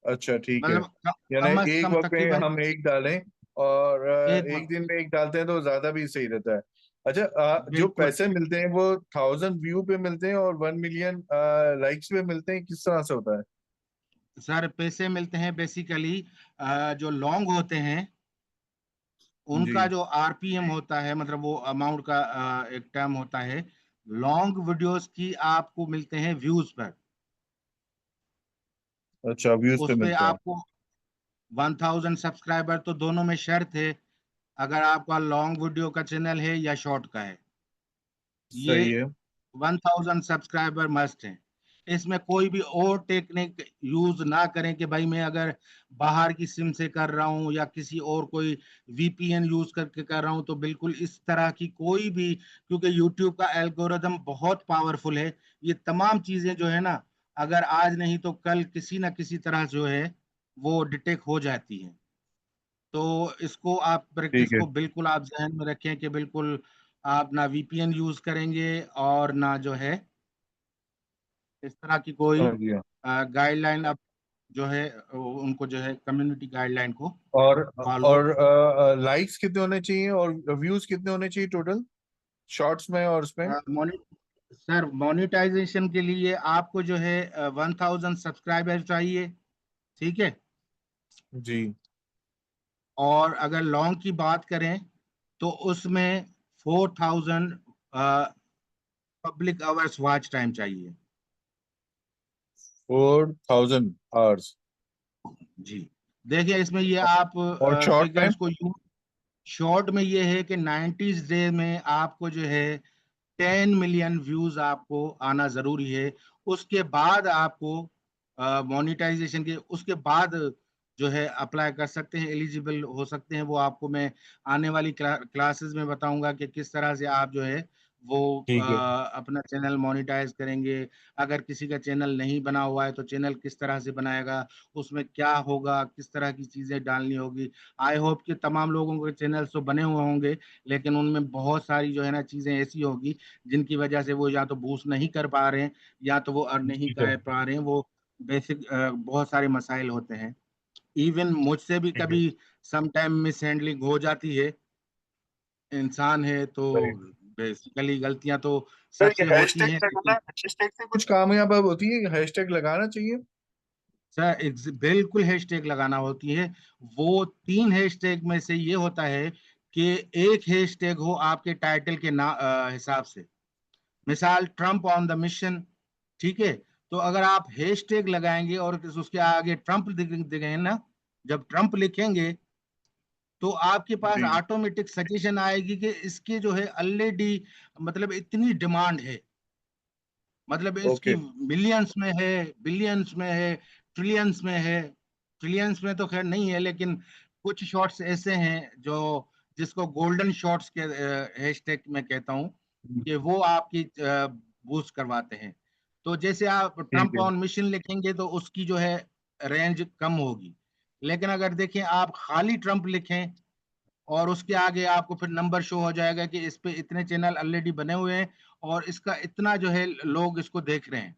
अच्छा ठीक है। मतलब यानी कम से एक कम वक्त में तकरीबन हम एक डालें और एक एक वक्त। दिन में एक डालते हैं तो ज्यादा भी सही रहता है। अच्छा, जो बिल्कुल पैसे मिलते हैं वो 1000 व्यू पे मिलते हैं और 1 मिलियन लाइक्स पे मिलते हैं, किस तरह से होता है? सर, पैसे मिलते हैं बेसिकली जो लॉन्ग होते हैं जी। उनका जो आरपीएम होता है, मतलब वो अमाउंट का एक टर्म होता है। लॉन्ग वीडियोस की आपको मिलते हैं व्यूज पर, अच्छा, व्यूज पे उस पे मिलते हैं। आपको 1000 सब्सक्राइबर तो दोनों में शर्त है, अगर आपका लॉन्ग वीडियो का चैनल है या शॉर्ट का है, ये सही है। 1000 सब्सक्राइबर मस्ट है। इसमें कोई भी और टेक्निक यूज ना करें कि भाई मैं अगर बाहर की सिम से कर रहा हूं या किसी और कोई वीपीएन यूज करके कर रहा हूं, तो बिल्कुल इस तरह की कोई भी, क्योंकि यूट्यूब का एल्गोरिदम बहुत पावरफुल है। ये तमाम चीजें जो है ना, अगर आज नहीं तो कल किसी ना किसी तरह जो है वो डिटेक्ट हो जाती है। तो इसको आप प्रैक्टिस ठीक है। को बिल्कुल आप जहन में रखें कि बिल्कुल आप ना वीपीएन यूज करेंगे, और ना जो है इस तरह की कोई समझ गया। गाइडलाइन आप जो है उनको जो है कम्युनिटी गाइडलाइन को और फॉलो। लाइक्स कितने होने चाहिए और व्यूज कितने होने चाहिए टोटल, शॉर्ट्स में और उसमें? सर, मोनेटाइजेशन के लिए आपको जो है 1000 सब्सक्राइबर चाहिए, ठीक है। जी। और अगर लॉन्ग की बात करें तो उसमें 4000 पब्लिक आवर्स वॉच टाइम चाहिए। 4000 आवर्स। जी, देखिए इसमें ये आप और शॉर्ट में? फिगर्स को यूज, शॉर्ट में ये है कि 90 डे में आपको जो है 10 मिलियन व्यूज आपको आना जरूरी है। उसके बाद आपको मोनेटाइजेशन के उसके बाद जो है अप्लाई कर सकते हैं, एलिजिबल हो सकते हैं। वो आपको मैं आने वाली क्लासेस में बताऊंगा कि किस तरह से आप जो है वो ठीक है। अपना चैनल मोनेटाइज करेंगे। अगर किसी का चैनल नहीं बना हुआ है तो चैनल किस तरह से बनाएगा, उसमें क्या होगा, किस तरह की चीजें डालनी होगी। आई होप कि तमाम लोगों के चैनल तो बने हुए होंगे, लेकिन उनमें बहुत सारी जो है ना चीजें ऐसी होगी जिनकी वजह से वो या तो बूस्ट नहीं कर पा रहे हैं, या तो वो अर्न नहीं जी सर। कर पा रहे हैं। वो बेसिक बहुत सारे मसाइल होते हैं। इवन मुझसे भी ठीक है, कभी सम टाइम मिस हैंडलिंग हो जाती है, इंसान है तो सही। बेसिकली गलतियां तो सर ये सबसे होती हैशटैग हैं, लगाना, लेकिन हैशटैग से कुछ कामयाब होती है, हैशटैग लगाना चाहिए। सर बिल्कुल हैशटैग लगाना होती है। वो 3 हैशटैग में से ये होता है कि एक हैशटैग हो आपके टाइटल के हिसाब से। मिसाल ट्रम्प ऑन द मिशन, ठीक है, तो अगर आप हैशटैग लगाएंगे और उसके आगे ट्रम्प दिखेंगे ना, जब ट्रम्प लिखेंगे तो आपके पास जी। ऑटोमेटिक सजेशन आएगी कि इसके जो है ऑलरेडी मतलब इतनी डिमांड है, मतलब इसकी ओके। मिलियंस में है, बिलियंस में है, ट्रिलियंस में है। ट्रिलियंस में तो खैर नहीं है, लेकिन कुछ शॉट्स ऐसे हैं जो जिसको गोल्डन शॉट्स के हैशटैग में कहता हूं कि वो आपकी बूस्ट करवाते हैं। तो जैसे आप ठीक ट्रम्प है। ऑन मिशन लिखेंगे तो उसकी जो है रेंज कम होगी। लेकिन अगर देखें आप खाली ट्रम्प लिखें और उसके आगे आपको फिर नंबर शो हो जाएगा कि इस पे इतने चैनल ऑलरेडी बने हुए हैं और इसका इतना जो है लोग इसको देख रहे हैं,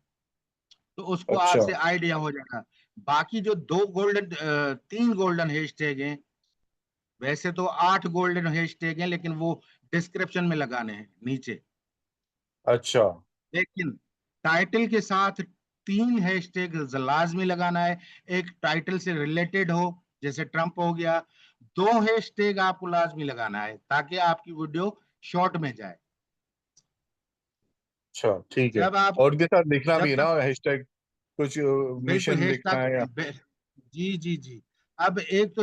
तो उसको अच्छा। आपसे आइडिया हो जाएगा। बाकी जो 3 गोल्डन हैशटैग हैं, वैसे तो 8 गोल्डन हैशटैग हैं, लेकिन वो डिस्क्रिप्शन में लगाने हैं नीचे। अच्छा। लेकिन टाइटल के साथ 3 हैशटैग लाजमी लगाना है। एक टाइटल से रिलेटेड हो, जैसे ट्रम्प हो गया। 2 हैशटैग आपको लाजमी लगाना है ताकि आपकी वीडियो शॉर्ट में जाए। अच्छा ठीक है। जब आप और के साथ लिखना भी जब है ना तक हैशटैग, कुछ बिल्कुल मिशन लिखना है या। जी जी जी। अब एक तो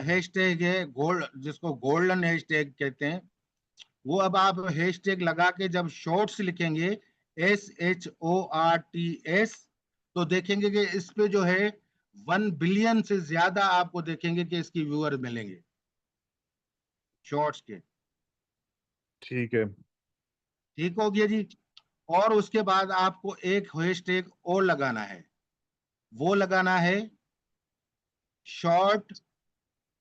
हैशटैग है गोल्ड, जिसको गोल्डन हैशटैग कहते हैं। वो अब आप हैशटैग लगा के जब शॉर्ट्स लिखेंगे, SHORTS, तो देखेंगे कि इस पे जो है 1 बिलियन से ज्यादा आपको देखेंगे कि इसकी व्यूअर मिलेंगे शॉर्ट्स के। ठीक है। ठीक हो गया जी। और उसके बाद आपको एक हैशटैग और लगाना है, वो लगाना है शॉर्ट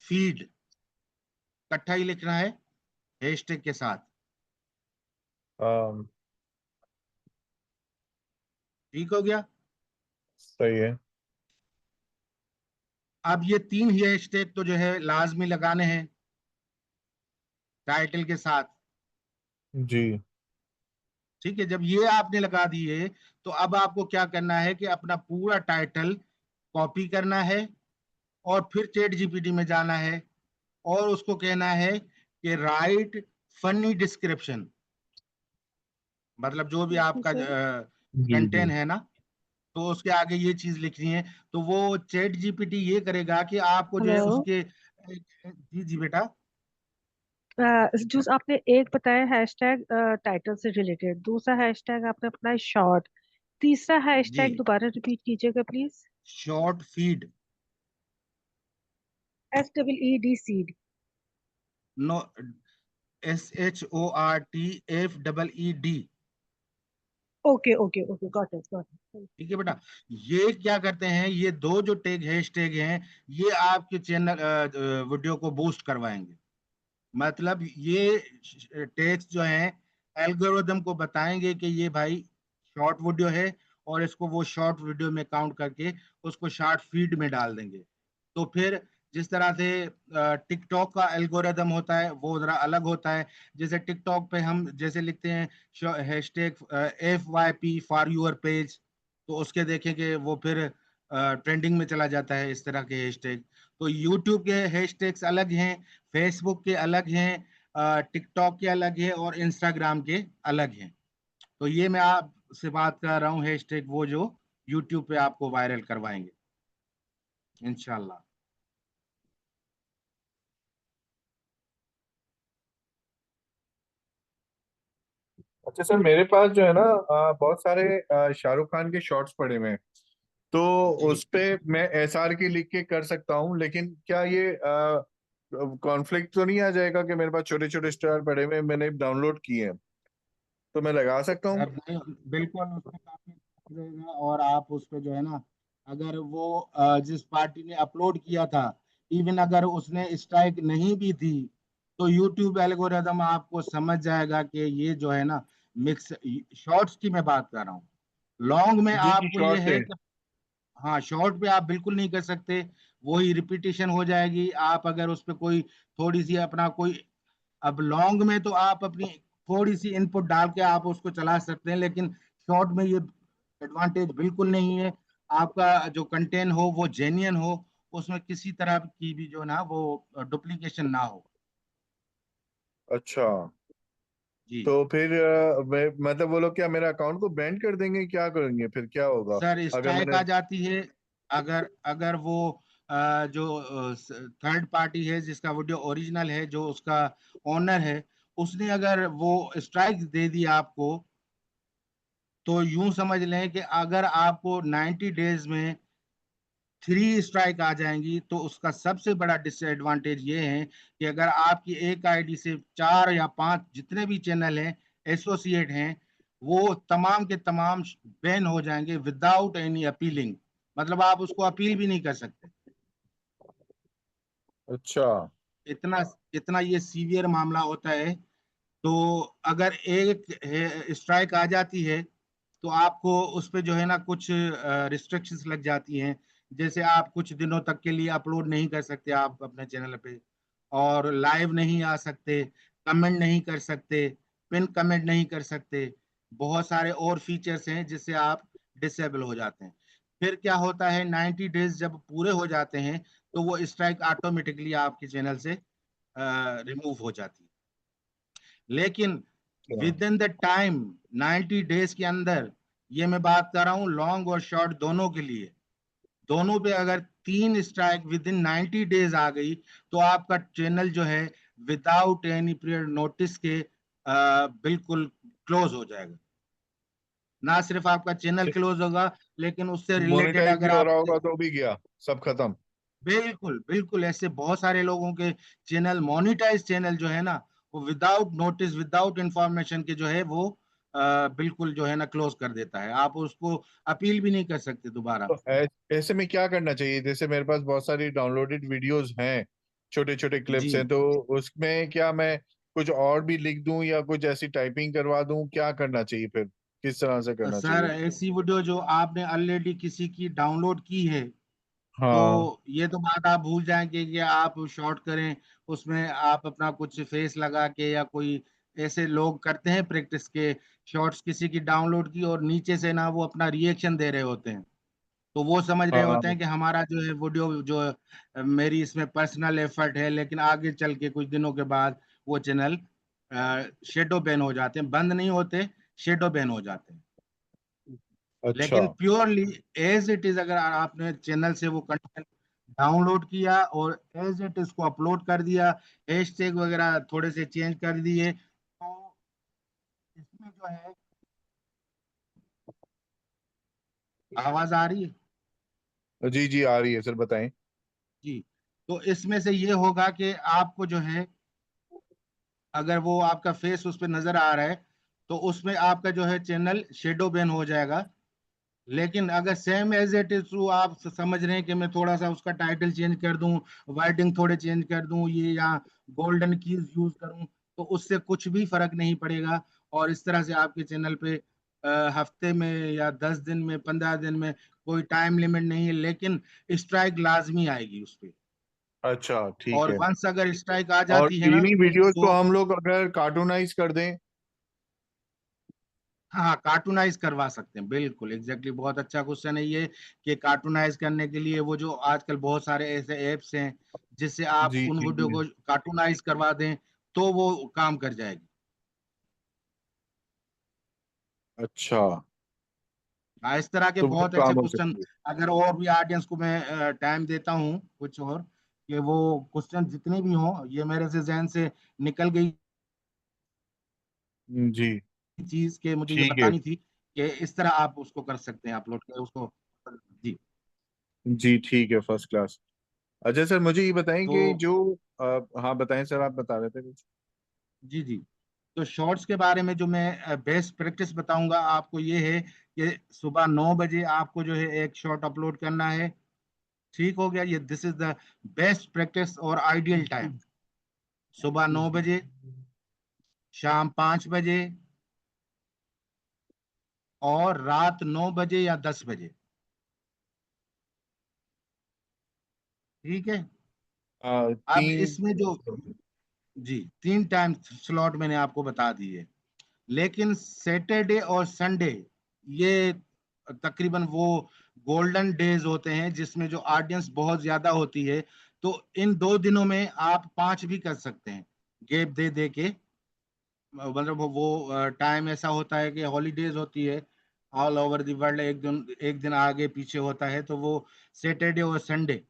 फीड। इकट्ठा ही लिखना है हैशटैग के साथ। अम, ठीक हो गया। सही है। अब ये 3 ही हैशटैग तो जो है लाजमी लगाने हैं टाइटल के साथ। जी। ठीक है, जब ये आपने लगा दिए तो अब आपको क्या करना है कि अपना पूरा टाइटल कॉपी करना है और फिर चैट जीपीटी में जाना है और उसको कहना है कि राइट फनी डिस्क्रिप्शन, मतलब जो भी ओके आपका सर। जी जी। कंटेंट है ना, तो उसके आगे ये चीज लिखनी है। तो वो चैट जीपीटी ये करेगा कि आपको जो है हेलो। उसके जी जी बेटा। जो आपने एक बताया हैशटैग टाइटल से रिलेटेड, दूसरा हैशटैग आपने अपना शॉर्ट, तीसरा जी, हैशटैग दोबारा रिपीट कीजिएगा please. Short feed. SEED। No, SHORTFEED। Okay okay okay, got it got it. ठीक है बेटा। ये क्या करते हैं, ये 2 जो हैशटैग हैं, ये आपके चैनल वीडियो को बूस्ट करवाएंगे। मतलब ये टैग्स जो हैं एल्गोरिदम को बताएंगे कि ये भाई शॉर्ट वीडियो है, और इसको वो शॉर्ट वीडियो में काउंट करके उसको शॉर्ट फीड में डाल देंगे। तो फिर जिस तरह से टिकटॉक का एल्गोरिदम होता है वो जरा अलग होता है। जैसे टिकटॉक पे हम जैसे लिखते हैं hashtag FYP for your page, तो उसके देखें कि वो फिर ट्रेंडिंग में चला जाता है इस तरह के हैशटैग। तो यूट्यूब के हैशटैग्स अलग हैं, फेसबुक के अलग हैं, टिकटॉक के अलग है और इंस्टाग्राम के अलग हैं। तो ये मैं आपसे बात कर रहा हूँ हैशटैग वो जो यूट्यूब पे आपको वायरल करवाएंगे इंशाल्लाह। अच्छा सर, मेरे पास जो है ना बहुत सारे शाहरुख खान के शॉर्ट्स पड़े हुए हैं, तो जी उस पे मैं SRK लिख के कर सकता हूँ, लेकिन क्या ये कॉन्फ्लिक्ट तो नहीं आ जाएगा कि मेरे पास छोटे छोटे स्टार पड़े हुए हैं, मैंने डाउनलोड किए हैं, तो मैं लगा सकता हूँ। सर, नहीं, बिल्कुल उसमें काफी रहेगा। और आप उस पे जो है ना, अगर वो जिस पार्टी ने अपलोड किया था, इवन अगर उसने स्ट्राइक नहीं भी दी, तो यूट्यूब एल्गोरिदम आपको समझ जाएगा कि ये जो है ना मिक्स। शॉर्ट्स की मैं बात कर रहा हूँ, लॉन्ग में जी जी, आपको ये शॉर्ट है है। कि हाँ, शॉर्ट पे आप बिल्कुल नहीं कर सकते, वही रिपीटिशन हो जाएगी। आप अगर उस पे कोई थोड़ी सी अपना कोई, अब लॉन्ग में तो आप अपनी थोड़ी सी इनपुट डाल के आप उसको चला सकते हैं, लेकिन शॉर्ट में ये एडवांटेज बिल्कुल नहीं है। आपका जो कंटेंट हो वो जेन्युइन हो, उसमें किसी तरह की भी जो ना वो डुप्लीकेशन ना हो। अच्छा, जी तो फिर मैं मतलब वो लोग क्या मेरा अकाउंट को बैंड कर देंगे, क्या करेंगे फिर, क्या होगा सर, अगर स्ट्राइक मैंने। आ जाती है। अगर अगर वो जो थर्ड पार्टी है जिसका वीडियो ओरिजिनल है, जो उसका ओनर है, उसने अगर वो स्ट्राइक दे दी आपको, तो यूं समझ लें कि अगर आपको 90 डेज में 3 स्ट्राइक आ जाएंगी, तो उसका सबसे बड़ा डिसएडवांटेज ये है कि अगर आपकी एक आईडी से 4 या 5 जितने भी चैनल हैं, एसोसिएट हैं, वो तमाम के तमाम बैन हो जाएंगे विदाउट एनी अपीलिंग। मतलब आप उसको अपील भी नहीं कर सकते। अच्छा इतना इतना ये सीवियर मामला होता है। तो अगर एक स्ट्राइक आ जाती है, तो आपको उस पे जो है ना कुछ रिस्ट्रिक्शंस लग जाती हैं। जैसे आप कुछ दिनों तक के लिए अपलोड नहीं कर सकते आप अपने चैनल पे, और लाइव नहीं आ सकते, कमेंट नहीं कर सकते, पिन कमेंट नहीं कर सकते। बहुत सारे और फीचर्स हैं जिससे आप डिसेबल हो जाते हैं। फिर क्या होता है, 90 डेज जब पूरे हो जाते हैं, तो वो स्ट्राइक ऑटोमेटिकली आपके चैनल से रिमूव हो जाती है। लेकिन अच्छा with in the time, 90 days के अंदर, ये मैं बात कर रहा हूँ लॉन्ग और शॉर्ट दोनों के लिए, दोनों पे अगर 3 स्ट्राइक विद इन 90 डेज आ गई, तो आपका चैनल जो है विदाउट एनी पीरियड नोटिस के बिल्कुल क्लोज हो जाएगा। ना सिर्फ आपका चैनल क्लोज होगा, लेकिन उससे रिलेटेड मोनेटाइज भी अगर हो आप, रहा होगा तो भी गया, सब खत्म। बिल्कुल बिल्कुल ऐसे बहुत सारे लोगों के चैनल, मोनिटाइज चैनल जो है ना, वो विदाउट नोटिस विदाउट इंफॉर्मेशन के जो है वो बिल्कुल जो है ना क्लोज कर देता है। आप उसको अपील भी नहीं कर सकते दोबारा। तो ऐसे में क्या करना चाहिए, जैसे मेरे पास बहुत सारी डाउनलोडेड वीडियोस हैं, छोटे छोटे जी क्लिप्स हैं, तो उसमें क्या मैं कुछ और भी लिख दूं या कुछ ऐसी टाइपिंग करवा दूं, क्या करना चाहिए फिर, किस तरह से करना सर, चाहिए। ऐसी वीडियो जो आपने ऑलरेडी किसी की डाउनलोड की है, तो हाँ ये तो बात आप भूल जाएंगे कि आप शॉर्ट करें, उसमें आप अपना कुछ फेस लगा के, या कोई ऐसे लोग करते हैं प्रैक्टिस के शॉर्ट्स किसी की डाउनलोड की, और नीचे से ना वो अपना रिएक्शन दे रहे होते हैं। तो वो समझ रहे होते हाँ। हैं कि हमारा जो है वीडियो जो मेरी इसमें पर्सनल एफर्ट है, लेकिन आगे चल के कुछ दिनों के बाद वो चैनल शेडो बैन हो जाते हैं, बंद नहीं होते, शेडो बैन हो जाते हैं। अच्छा लेकिन प्योरली एज इट इज, अगर आपने चैनल से वो कंटेंट डाउनलोड किया और एज इट इसको अपलोड कर दिया, हैशटैग वगैरह थोड़े से चेंज कर दिए, तो इसमें जो है, आवाज आ रही है? जी जी आ रही है सर, बताएं। जी। तो इसमें से ये होगा कि आपको जो है, अगर वो आपका फेस उस पर नजर आ रहा है, तो उसमें आपका जो है चैनल शेडो बैन हो जाएगा। लेकिन अगर same as it is to आप समझ रहे हैं कि मैं थोड़ा सा उसका टाइटल चेंज कर दूं, वर्डिंग थोड़े चेंज कर दूं, ये या गोल्डन कीज यूज करूं, तो उससे कुछ भी फर्क नहीं पड़ेगा। और इस तरह से आपके चैनल पे हफ्ते में या 10 दिन में, 15 दिन में, कोई टाइम लिमिट नहीं है, लेकिन स्ट्राइक लाजमी आएगी उस पे। अच्छा ठीक और है। वंस अगर स्ट्राइक आ और जाती है ना, इन्हीं वीडियोस को तो हम लोग अगर कार्टूनाइज कर दें। हाँ, कार्टूनाइज करवा सकते हैं, बिल्कुल एग्जैक्टली। बहुत अच्छा क्वेश्चन है ये, कि कार्टूनाइज करने के लिए वो जो आजकल बहुत सारे ऐसे एप्स हैं जिससे आप जी उन जी वीडियो जी। को कार्टूनाइज करवा दें, तो वो काम कर जाएगी। अच्छा, हाँ, इस तरह के तो वो बहुत ऐसे काम हो क्वेश्चन, सकती अगर और भी ऑडियंस को मैं टाइम देता हूँ कुछ और, कि वो क्वेश्चन जितने भी हों, ये मेरे से जहन से निकल गई है। जी चीज के मुझे ये ठीक है। बतानी थी कि इस तरह आप उसको कर सकते हैं, अपलोड कर उसको। जी। जी ठीक है, फर्स्ट क्लास। अच्छा सर, मुझे ये बताएं तो कि जो हाँ बताएं सर, आप बता रहे थे कुछ। जी जी, तो शॉर्ट्स के बारे में जो मैं बेस्ट प्रैक्टिस बताऊंगा आपको, ये है कि सुबह 9 बजे आपको जो है एक शॉर्ट अपलोड करना है। ठीक हो गया, ये this is the best practice और आइडियल टाइम। सुबह 9 बजे, शाम 5 बजे, और रात 9 बजे या 10 बजे। ठीक है। अब तीन। इसमें जो जी 3 टाइम स्लॉट मैंने आपको बता दिए, लेकिन सैटरडे और संडे ये तकरीबन वो गोल्डन डेज होते हैं जिसमें जो ऑडियंस बहुत ज्यादा होती है। तो इन 2 दिनों में आप 5 भी कर सकते हैं, गैप दे दे के। मतलब वो टाइम ऐसा होता है कि हॉलीडेज होती है ऑल ओवर द वर्ल्ड, एक दिन आगे पीछे होता है, तो वो सैटरडे और संडे।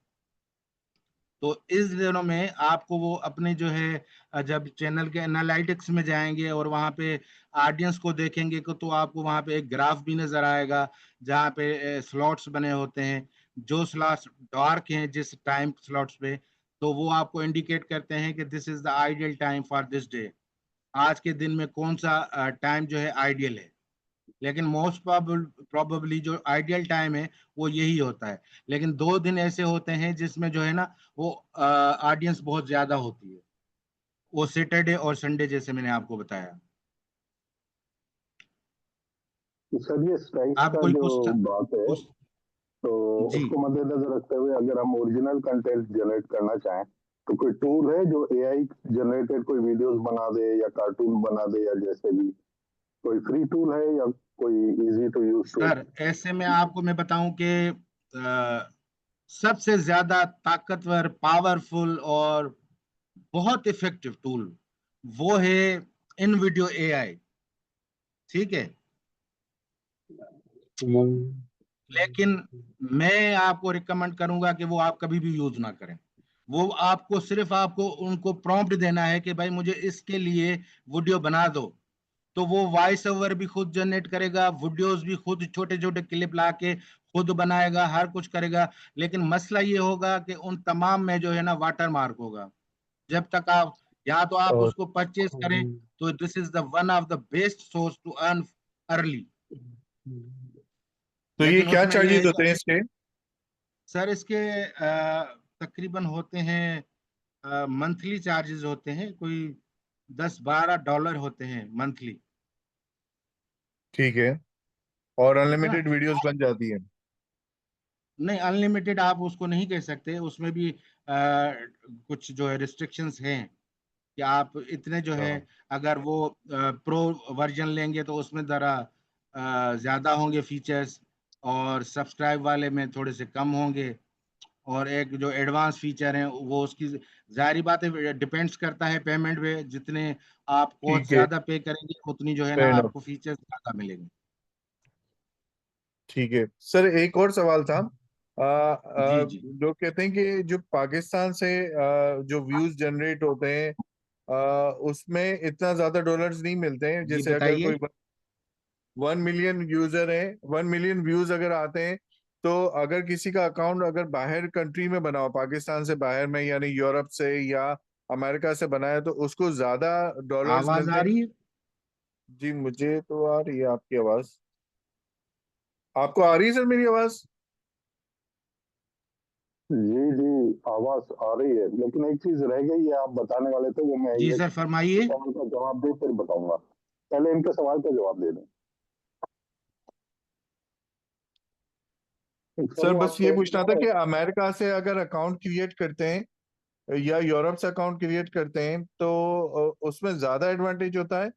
तो इस दिनों में आपको वो अपने जो है जब चैनल के एनालिटिक्स में जाएंगे और वहां पे ऑडियंस को देखेंगे तो आपको वहां पे एक ग्राफ भी नजर आएगा जहाँ पे स्लॉट्स बने होते हैं। जो स्लॉट्स डार्क हैं जिस टाइम स्लॉट्स पे, तो वो आपको इंडिकेट करते हैं कि this is the ideal time for this day. आज के दिन में कौन सा टाइम जो है आइडियल है। लेकिन मोस्ट प्रोबेबली जो आइडियल टाइम है वो यही होता है। लेकिन 2 दिन ऐसे होते हैं जिसमें जो है ना वो ऑडियंस बहुत ज्यादा होती है, वो सैटरडे और संडे जैसे मैंने आपको बताया। तो सर ये स्ट्राइक्स आप का कोई जो कुछ बात है, कुछ तो जी उसको मद्देनजर रखते हुए अगर हम ओरिजिनल कंटेंट जनरेट करना चाहें तो कोई टूल है जो एआई जनरेटेड कोई वीडियोस बना दे या कार्टून बना दे, या जैसे भी कोई फ्री टूल है या कोई easy to use tool? Sir, ऐसे में आपको मैं बताऊं कि सबसे ज्यादा ताकतवर, पावरफुल और बहुत इफेक्टिव टूल वो है इन वीडियो एआई। ठीक है। लेकिन मैं आपको रिकमेंड करूंगा कि वो आप कभी भी यूज ना करें। वो आपको सिर्फ आपको उनको प्रॉम्प्ट देना है कि भाई मुझे इसके लिए वीडियो बना दो, तो वो वॉइस ओवर भी खुद जनरेट करेगा, वीडियोस भी खुद छोटे छोटे क्लिप ला के खुद बनाएगा, हर कुछ करेगा। लेकिन मसला ये होगा कि उन तमाम में जो है ना वाटर मार्क होगा। जब तक आप या तो आप और उसको परचेज करें, तो this is the one of the best source to earn early. तो ये लेकिन क्या उसमें ये चार्जेस है होते हैं इसके? सर, इसके तकरीबन होते हैं, मंथली चार्जेस होते हैं, कोई $10-12 होते हैं मंथली। ठीक है। और ठीक ना। अनलिमिटेड वीडियोस बन जाती है? नहीं, अनलिमिटेड आप उसको नहीं कह सकते, उसमें भी कुछ जो है रिस्ट्रिक्शंस हैं कि आप इतने जो है, हाँ। अगर वो प्रो वर्जन लेंगे तो उसमें जरा ज्यादा होंगे फीचर्स, और सब्सक्राइब वाले में थोड़े से कम होंगे। और एक जो एडवांस फीचर है वो उसकी जारी बात है, डिपेंड्स करता है पेमेंट पे। जितने आप कॉस्ट ठीक है। ज्यादा पे करेंगे उतनी जो है ना फेयर इनफ। आपको फीचर्स ज्यादा मिलेंगे। ठीक है सर, एक और सवाल था। जी जी। जो कहते हैं कि जो पाकिस्तान से जो व्यूज जनरेट होते हैं, उसमें इतना ज्यादा डॉलर्स नहीं मिलते हैं। जी जैसे अगर बताइए। कोई 1 मिलियन यूजर है, 1 मिलियन व्यूज अगर आते हैं, तो अगर किसी का अकाउंट अगर बाहर कंट्री में बना हो, पाकिस्तान से बाहर में, यानी यूरोप से या अमेरिका से बना है, तो उसको ज्यादा डॉलर्स आवाज मिलते आ हैं? रही है? जी मुझे तो आ रही है आपकी आवाज। आपको आ रही है सर मेरी आवाज? जी जी, आवाज आ रही है, लेकिन एक चीज रह गई है आप बताने वाले थे, वो मैं जी ये सर फरमाइए। सवाल का जवाब दे फिर बताऊंगा। पहले इनके सवाल का जवाब दे दें। सर सर वो बस आप ये कह रहे पूछना था थे कि अमेरिका से अगर अकाउंट क्रिएट करते हैं या यूरोप से अकाउंट क्रिएट करते हैं, तो उसमें ज्यादा एडवांटेज होता है?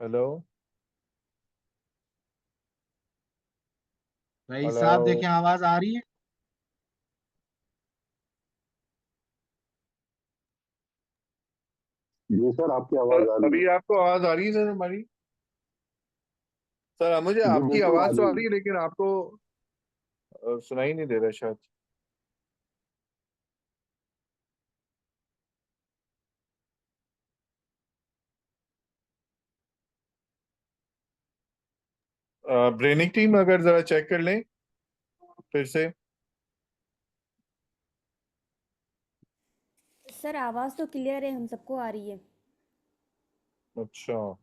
हेलो? भाई साहब हेलो? देखें, आवाज आ रही है? जी सर, आपकी सर आवाज आ रही है। अभी आपको आवाज आ रही है सर हमारी? सर मुझे जी आपकी बिल्कुल आ आवाज तो आ रही रही है, लेकिन आपको सुनाई नहीं दे रहा शायद। ब्रेनिक टीम अगर जरा चेक कर लें फिर से। सर आवाज़ तो क्लियर है, हम सबको आ रही है। अच्छा,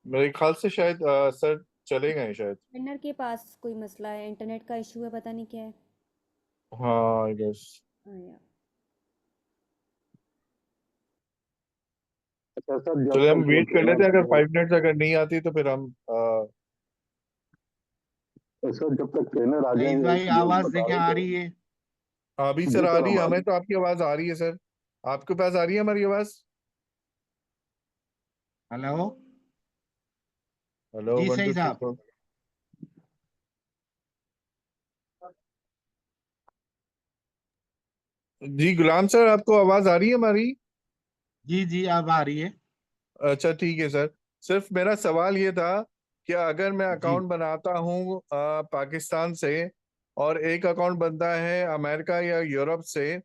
मेरे ख्याल से शायद सर चले गए शायद। ट्रेनर के पास कोई मसला है, इंटरनेट का इशू है, पता नहीं क्या है। हाँ आई गेस। हाँ यार। है। अच्छा सर, जब चले हम तक वो वेट कर ट्रेनर लेते हैं, का अगर जो 5 मिनट्स अगर नहीं आती तो फिर हम सर जब तक ट्रेनर आ रईस जाएंगे, भाई जो आवाज बता देखें रहे आ थे। रही है? अभी सर जी आ सर, रही है, हमें हमारी तो आपकी आवाज आ रही है सर। आपके पास आ रही है हमारी आवाज? हेलो। हेलो, जी वन सही टू थ्री साहब। फोर। जी गुलाम सर, आपको आवाज आ रही है हमारी? जी जी अब आ रही है। अच्छा ठीक है सर। सिर्फ मेरा सवाल ये था कि अगर मैं जी अकाउंट बनाता हूँ पाकिस्तान से, और एक अकाउंट बनता है अमेरिका या यूरोप से,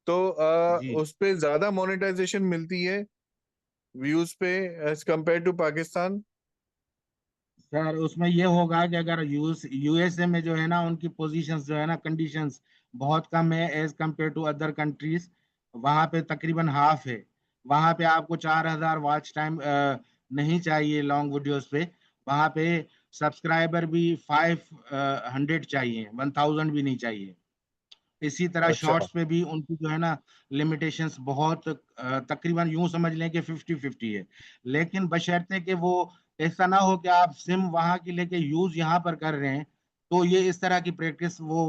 तो जी उस पे ज्यादा मोनेटाइजेशन मिलती है व्यूज पे as compare to Pakistan? Sir, उसमें ये होगा कि अगर यूएसए में जो है ना उनकी पोजीशंस जो है ना, कंडीशंस बहुत कम है as compared to other countries. वहां पे तकरीबन हाफ है। वहां पे आपको 4,000 वॉच टाइम नहीं चाहिए लॉन्ग वीडियोस पे। वहां पे सब्सक्राइबर भी 500 चाहिए, 1,000 भी नहीं चाहिए। इसी तरह अच्छा शॉर्ट्स पे भी उनकी जो है ना लिमिटेशंस बहुत तकरीबन यूं समझ लें कि 50-50 है। लेकिन बशर्ते कि वो ऐसा ना हो कि आप सिम वहां की लेके यूज यहाँ पर कर रहे हैं, तो ये इस तरह की प्रैक्टिस वो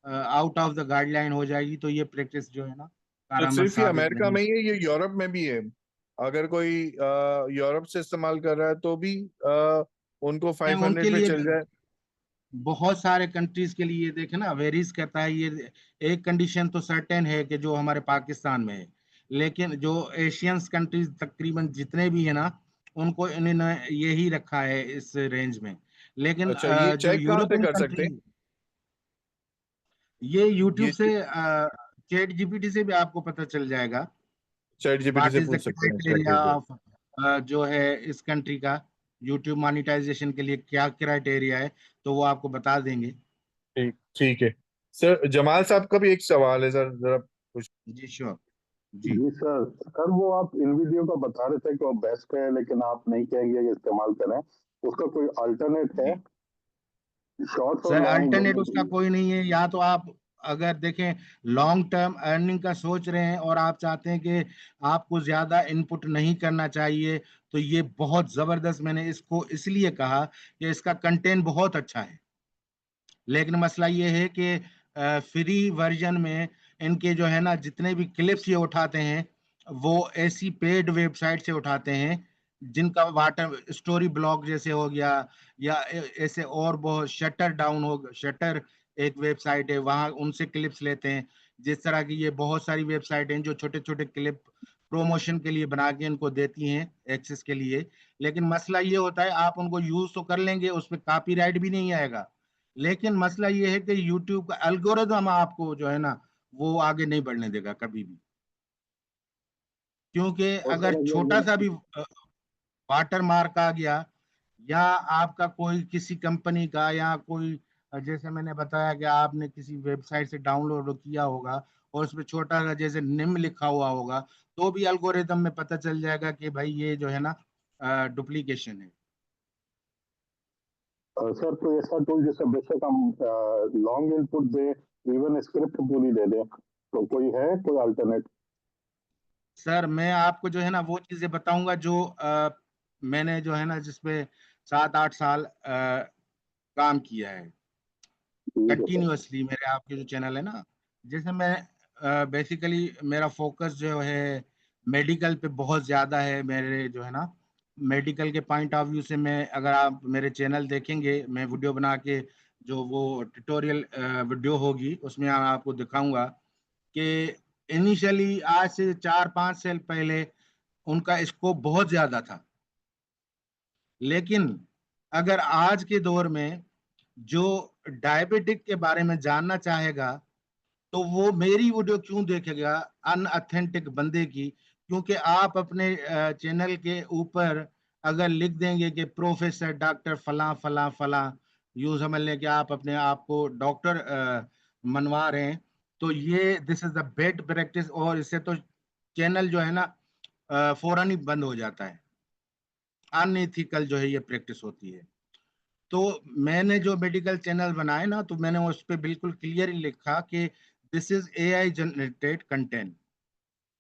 आउट ऑफ द गाइडलाइन हो जाएगी। तो ये प्रैक्टिस जो है ना तो कारामद सिर्फ ये साबित अमेरिका नहीं। में ही है, ये यूरोप में भी है? अगर कोई यूरोप से इस्तेमाल कर रहा है तो भी उनको नहीं, उनके 500 पे लिए चल भी जाए? बहुत सारे कंट्रीज के लिए देखे ना वेरीज करता है ये। एक कंडीशन तो सर्टेन है कि जो हमारे पाकिस्तान में है, लेकिन जो एशियंस कंट्रीज तकरीबन जितने भी है ना, उनको इन्होंने यही रखा है इस रेंज में। लेकिन अच्छा, ये जो चेक कहाँ से यूरोपियन कर सकते हैं? कंट्रीज, ये यूट्यूब ये से चैट जीपीटी से भी आपको पता चल जाएगा चैट जीपीटी व्हाट से इज द पूछ सकते हैं? अच्छा क्राइटेरिया ठीक है। ऑफ जो है इस कंट्री का यूट्यूब मोनेटाइजेशन के लिए क्या क्राइटेरिया है, तो वो आपको बता देंगे। ठीक ठीक है। सर जमाल साहब का भी एक सवाल है सर, जरा कुछ। जी श्योर। जी जी सर। सर वो आप इन वीडियो का बता रहे थे कि वो बेस्ट है, लेकिन आप नहीं कहेंगे कि इस्तेमाल करें, उसका कोई अल्टरनेट है? जी शॉर्ट्स और सर, लॉन्ग अल्टरनेट दोनों उसका की। कोई नहीं है। या तो आप अगर देखें लॉन्ग टर्म अर्निंग का सोच रहे हैं और आप चाहते हैं कि आपको ज्यादा इनपुट नहीं करना चाहिए, तो ये बहुत जबरदस्त, मैंने इसको इसलिए कहा कि इसका कंटेंट बहुत अच्छा है। लेकिन मसला ये है कि फ्री वर्जन में इनके जो है ना जितने भी क्लिप्स ये उठाते हैं, वो ऐसी पेड वेबसाइट से उठाते हैं जिनका वाटर स्टोरी ब्लॉग जैसे हो गया, या ऐसे और बहुत शटर डाउन हो, शटर एक वेबसाइट है, वहां उनसे क्लिप्स लेते हैं। जिस तरह की ये बहुत सारी वेबसाइट हैं जो छोटे छोटे क्लिप प्रोमोशन के लिए बना के इनको देती हैं एक्सेस के लिए। लेकिन मसला ये होता है आप उनको यूज तो कर लेंगे, उस पर कॉपीराइट भी नहीं आएगा, लेकिन मसला ये है कि यूट्यूब का एल्गोरिदम आपको जो है ना वो आगे नहीं बढ़ने देगा कभी भी। क्योंकि और अगर सर अगर छोटा सा भी वाटर मार्क आ गया, या आपका कोई किसी कंपनी का या कोई जैसे मैंने बताया कि आपने किसी वेबसाइट से डाउनलोड किया होगा और उसमें छोटा सा जैसे निम्न लिखा हुआ होगा, तो भी एल्गोरिदम में पता चल जाएगा कि भाई ये जो है ना डुप्लीकेशन है। सर कोई ऐसा टूल जिससे बेशक हम लॉन्ग इनपुट दे, इवन स्क्रिप्ट पूरी दे दें, तो कोई है कोई अल्टरनेट? सर, मैं आपको जो है ना वो चीजें बताऊंगा जो मैंने जो है ना जिसपे 7-8 साल काम किया है ठीक है सर। कंटिन्यूअसली। मेरे आपके जो चैनल है ना, जैसे मैं बेसिकली मेरा फोकस जो है मेडिकल पे बहुत ज्यादा है। मेरे जो है ना मेडिकल के पॉइंट ऑफ व्यू से, मैं अगर आप मेरे चैनल देखेंगे, मैं वीडियो बना के जो वो ट्यूटोरियल वीडियो होगी उसमें आपको दिखाऊंगा कि इनिशियली आज से 4-5 साल पहले उनका स्कोप बहुत ज्यादा था। लेकिन अगर आज के दौर में जो डायबिटिक के बारे में जानना चाहेगा, तो वो मेरी वीडियो क्यों देखेगा अनऑथेंटिक बंदे की? क्योंकि आप अपने चैनल के ऊपर अगर लिख देंगे कि प्रोफेसर डॉक्टर फला फला फला, यूं समझ लें कि आप अपने आप को डॉक्टर मनवा रहे हैं, तो ये this is the bed practice, और इससे तो चैनल जो है ना फौरन ही बंद हो जाता है। अनएथिकल जो है ये प्रैक्टिस होती है। तो मैंने जो मेडिकल चैनल बनाए ना, तो मैंने उस पर बिल्कुल क्लियर लिखा कि this is AI generated content.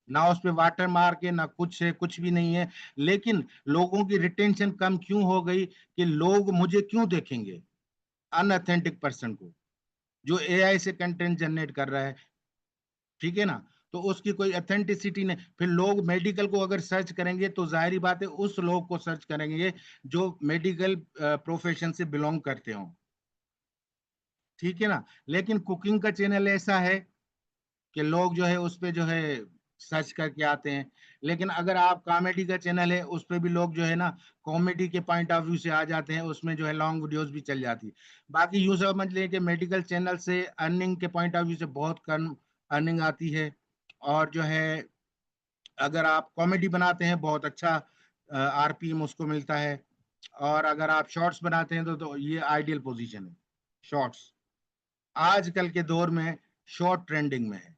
ना उस पे वाटर मार्क है ना कुछ है, कुछ भी नहीं है। लेकिन लोगों की रिटेंशन कम क्यों हो गई कि लोग मुझे क्यों देखेंगे? अनऑथेंटिक पर्सन को, जो एआई से कंटेंट जनरेट कर रहा है, ठीक है ना, तो उसकी कोई ऑथेंटिसिटी नहीं। फिर लोग मेडिकल को अगर सर्च करेंगे तो जाहिर बात है उस लोग को सर्च करेंगे जो मेडिकल प्रोफेशन से बिलोंग करते हो, ठीक है ना। लेकिन कुकिंग का चैनल ऐसा है कि लोग जो है उस पे जो है सर्च करके आते हैं। लेकिन अगर आप कॉमेडी का चैनल है उस पे भी लोग जो है ना कॉमेडी के पॉइंट ऑफ व्यू से आ जाते हैं, उसमें जो है लॉन्ग वीडियोस भी चल जाती है। बाकी यूं समझ लें कि मेडिकल चैनल से अर्निंग के पॉइंट ऑफ व्यू से बहुत कम अर्निंग आती है, और जो है अगर आप कॉमेडी बनाते हैं बहुत अच्छा आरपीएम उसको मिलता है, और अगर आप शॉर्ट्स बनाते हैं तो ये आइडियल पोजीशन है। शॉर्ट्स आजकल के दौर में शॉर्ट ट्रेंडिंग में है।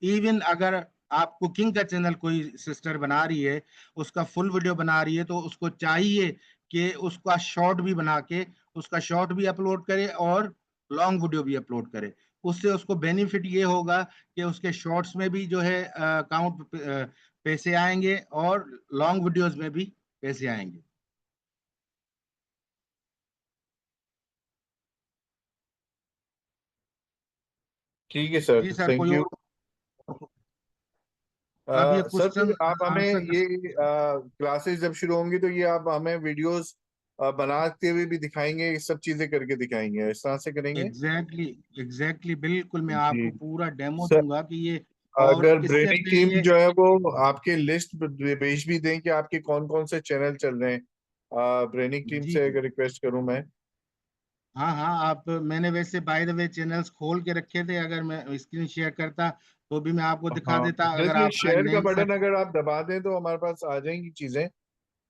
इवन अगर आप कुकिंग का चैनल कोई सिस्टर बना रही है, उसका फुल वीडियो बना रही है, तो उसको चाहिए कि उसका शॉर्ट भी बना के उसका शॉर्ट भी अपलोड करे और लॉन्ग वीडियो भी अपलोड करे। उससे उसको बेनिफिट ये होगा कि उसके शॉर्ट्स में भी जो है अकाउंट पैसे आएंगे और लॉन्ग वीडियोस में भी पैसे आएंगे। ठीक है सर, जी सर, थैंक कोई यू। और अब ये सर फिर क्वेश्चन आप हमें आंसर कर। ये क्लासेस जब शुरू होंगी तो ये आप हमें वीडियोस बनाते हुए भी दिखाएंगे, ये सब चीजें करके दिखाएंगे, इस तरह से करेंगे? एग्जैक्टली एग्जैक्टली, बिल्कुल मैं जी आपको पूरा डेमो सर, दूंगा कि ये। और अगर इससे ब्रेनिंग टीम पहले जो है वो आपके लिस्ट भेज भी दें कि आपके कौन कौन से चैनल चल रहे हैं, ब्रेनिंग टीम जी से जी, अगर रिक्वेस्ट करूं मैं। हाँ हाँ, आप मैंने वैसे बाय द वे चैनल्स खोल के रखे थे, अगर मैं स्क्रीन शेयर करता तो भी मैं आपको दिखा हाँ, देता, अगर जस्ट ये आप आज शेयर का नहीं बटन सर। अगर आप दबा दें तो हमारे पास आ जाएंगी चीजें,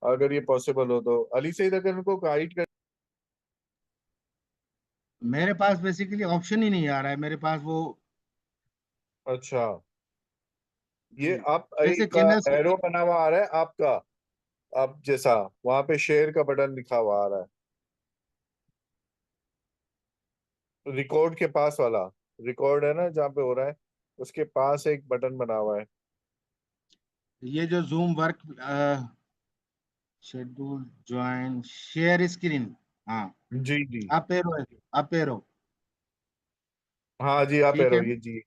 अगर ये पॉसिबल हो तो। अली सईद अगर उनको गाइड कर। मेरे पास बेसिकली ऑप्शन ही नहीं आ रहा है मेरे पास वो। अच्छा, ये जी, आप वैसे एक चैनल्स एरो बना हुआ आ रहा है आपका, आप जैसा वहां पे शेयर का बटन लिखा हुआ आ रहा है, रिकॉर्ड के पास वाला। रिकॉर्ड है ना जहाँ पे हो रहा है, उसके पास एक बटन बना हुआ है। ये जो zoom work schedule join share screen, हाँ, जी जी, अप एरो है, अप एरो, हाँ जी, आप ठीक है एरो ना? ये जी।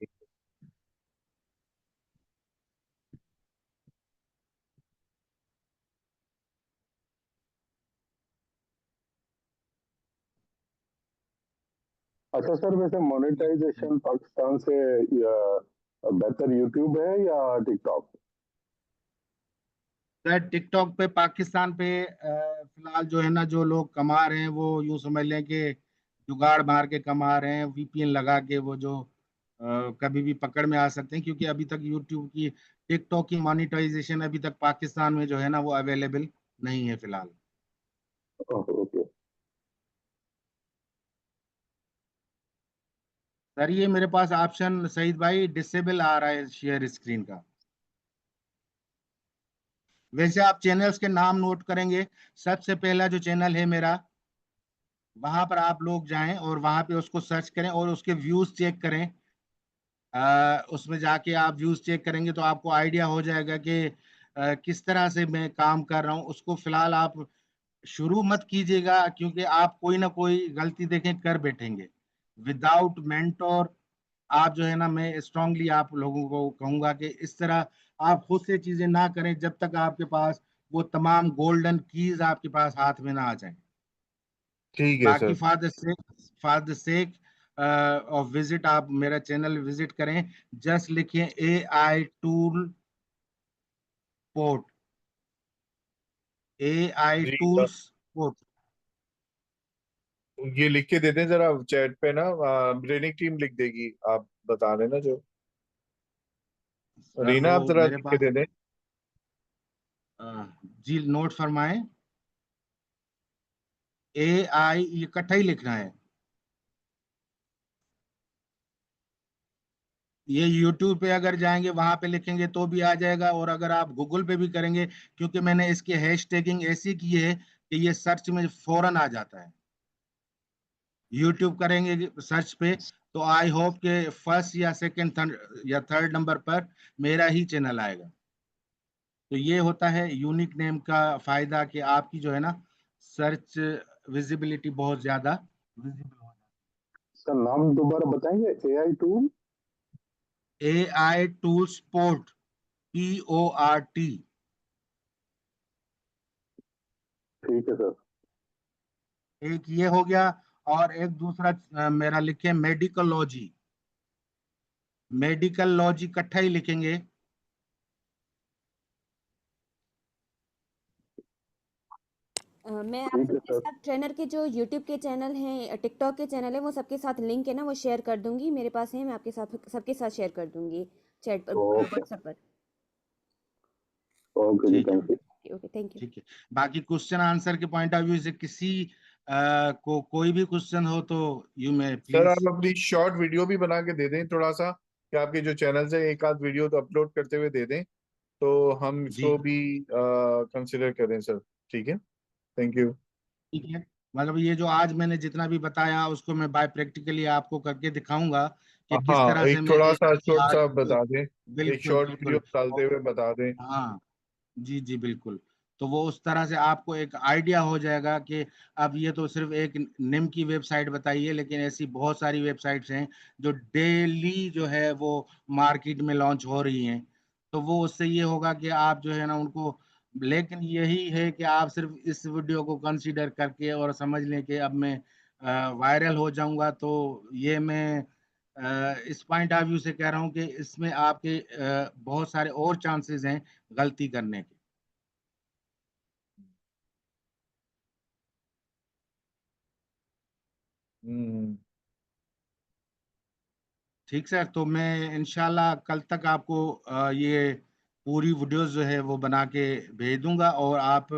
अच्छा सर, वैसे मोनेटाइजेशन पाकिस्तान से बेहतर यूट्यूब है या टिकटॉक? सर टिकटॉक पे पाकिस्तान पे फिलहाल जो है ना जो लोग कमा रहे हैं वो यूं समझ लें कि जुगाड़ मार के कमा रहे हैं, वीपीएन लगा के, वो जो कभी भी पकड़ में आ सकते हैं, क्योंकि अभी तक यूट्यूब की टिकटॉक की मोनेटाइजेशन अभी तक पाकिस्तान में जो है ना वो अवेलेबल नहीं है फिलहाल। ओके। सर ये मेरे पास ऑप्शन सईद भाई डिसेबल आ रहा है शेयर स्क्रीन का। वैसे आप चैनल्स के नाम नोट करेंगे, सबसे पहला जो चैनल है मेरा, वहां पर आप लोग जाएं और वहां पे उसको सर्च करें और उसके व्यूज चेक करें। उसमें जाके आप व्यूज चेक करेंगे तो आपको आइडिया हो जाएगा कि किस तरह से मैं काम कर रहा हूँ। उसको फिलहाल आप शुरू मत कीजिएगा, क्योंकि आप कोई ना कोई गलती देखें कर बैठेंगे विदाउट मेंटोर। आप जो है ना, मैं स्ट्रांगली आप लोगों को कहूंगा कि इस तरह आप खुद से चीजें ना करें जब तक आपके पास वो तमाम गोल्डन कीज आपके पास हाथ में ना आ जाए। ठीक है बाकी sir. For the sake of visit आप मेरा चैनल विजिट करें। जस्ट लिखिए AI टूल पोर्ट, AI जी टूल्स पोर्ट। ये लिख के दे दें जरा चैट पे ना, ब्रेनिंग टीम लिख देगी, आप बता रहे ना जो। सर रीना वो आप जरा मेरे लिख के पास दे दें। जी नोट फरमाएं। AI ये इकट्ठा ही लिखना है। ये YouTube पे अगर जाएंगे वहां पे लिखेंगे तो भी आ जाएगा, और अगर आप गूगल पे भी करेंगे, क्योंकि मैंने इसकी हैश टैगिंग ऐसी की है कि ये सर्च में फौरन आ जाता है। YouTube करेंगे सर्च पे तो आई होप के फर्स्ट या सेकंड या थर्ड नंबर पर मेरा ही चैनल आएगा। तो ये होता है यूनिक नेम का फायदा कि आपकी जो है ना सर्च विजिबिलिटी बहुत ज्यादा विजिबल हो सर नाम दोबारा बताएंगे? AI tool? AI tool sport, PORT। ठीक है सर। एक ये हो गया, और एक दूसरा मेरा लिखे मेडिकल लॉजी। मेडिकल लॉजी इकट्ठा ही लिखेंगे। मैं आप ठीक है सबके सर। साथ ट्रेनर के जो यूट्यूब के चैनल हैं, टिकटॉक के चैनल है, वो सबके साथ लिंक है ना, वो शेयर कर दूंगी। मेरे पास है, मैं आपके साथ सबके साथ शेयर कर दूंगी चैट पर, ओके। व्हाट्सएप पर। ओके जी, ठीक है, thank you. Okay, thank you. ठीक है। बाकी क्वेश्चन आंसर के पॉइंट ऑफ व्यू से किसी को कोई भी क्वेश्चन हो तो यू मे सर प्लीज। आप अपनी शॉर्ट वीडियो भी बना के दे दें थोड़ा सा, कि आपके जो चैनल है एक आध वीडियो तो अपलोड करते हुए दे दें, तो हम जी इसको भी कंसिडर करें सर। ठीक है, थैंक यू। ठीक है। मतलब ये जो आज मैंने जितना भी बताया उसको मैं बाय प्रैक्टिकली आपको करके दिखाऊंगा कि किस हाँ, तरह से एक मैं थोड़ा एक सा अच्छी शॉर्ट सा आर्ट। बता दें, एक बिल्कुल शॉर्ट वीडियो बिल्कुल। डालते हुए बता दें। हाँ जी जी बिल्कुल। तो वो उस तरह से आपको एक आइडिया हो जाएगा कि अब ये तो सिर्फ एक निम की वेबसाइट बताई है, लेकिन ऐसी बहुत सारी वेबसाइट्स हैं जो डेली जो है वो मार्केट में लॉन्च हो रही हैं। तो वो उससे ये होगा कि आप जो है ना उनको, लेकिन यही है कि आप सिर्फ इस वीडियो को कंसीडर करके और समझ लें कि अब मैं वायरल हो जाऊंगा, तो ये मैं इस पॉइंट ऑफ व्यू से कह रहा हूँ कि इसमें आपके बहुत सारे और चांसेस हैं गलती करने के। हम्म। ठीक सर, तो मैं इंशाल्लाह कल तक आपको ये पूरी वीडियोस जो है वो बना के भेज दूंगा, और आप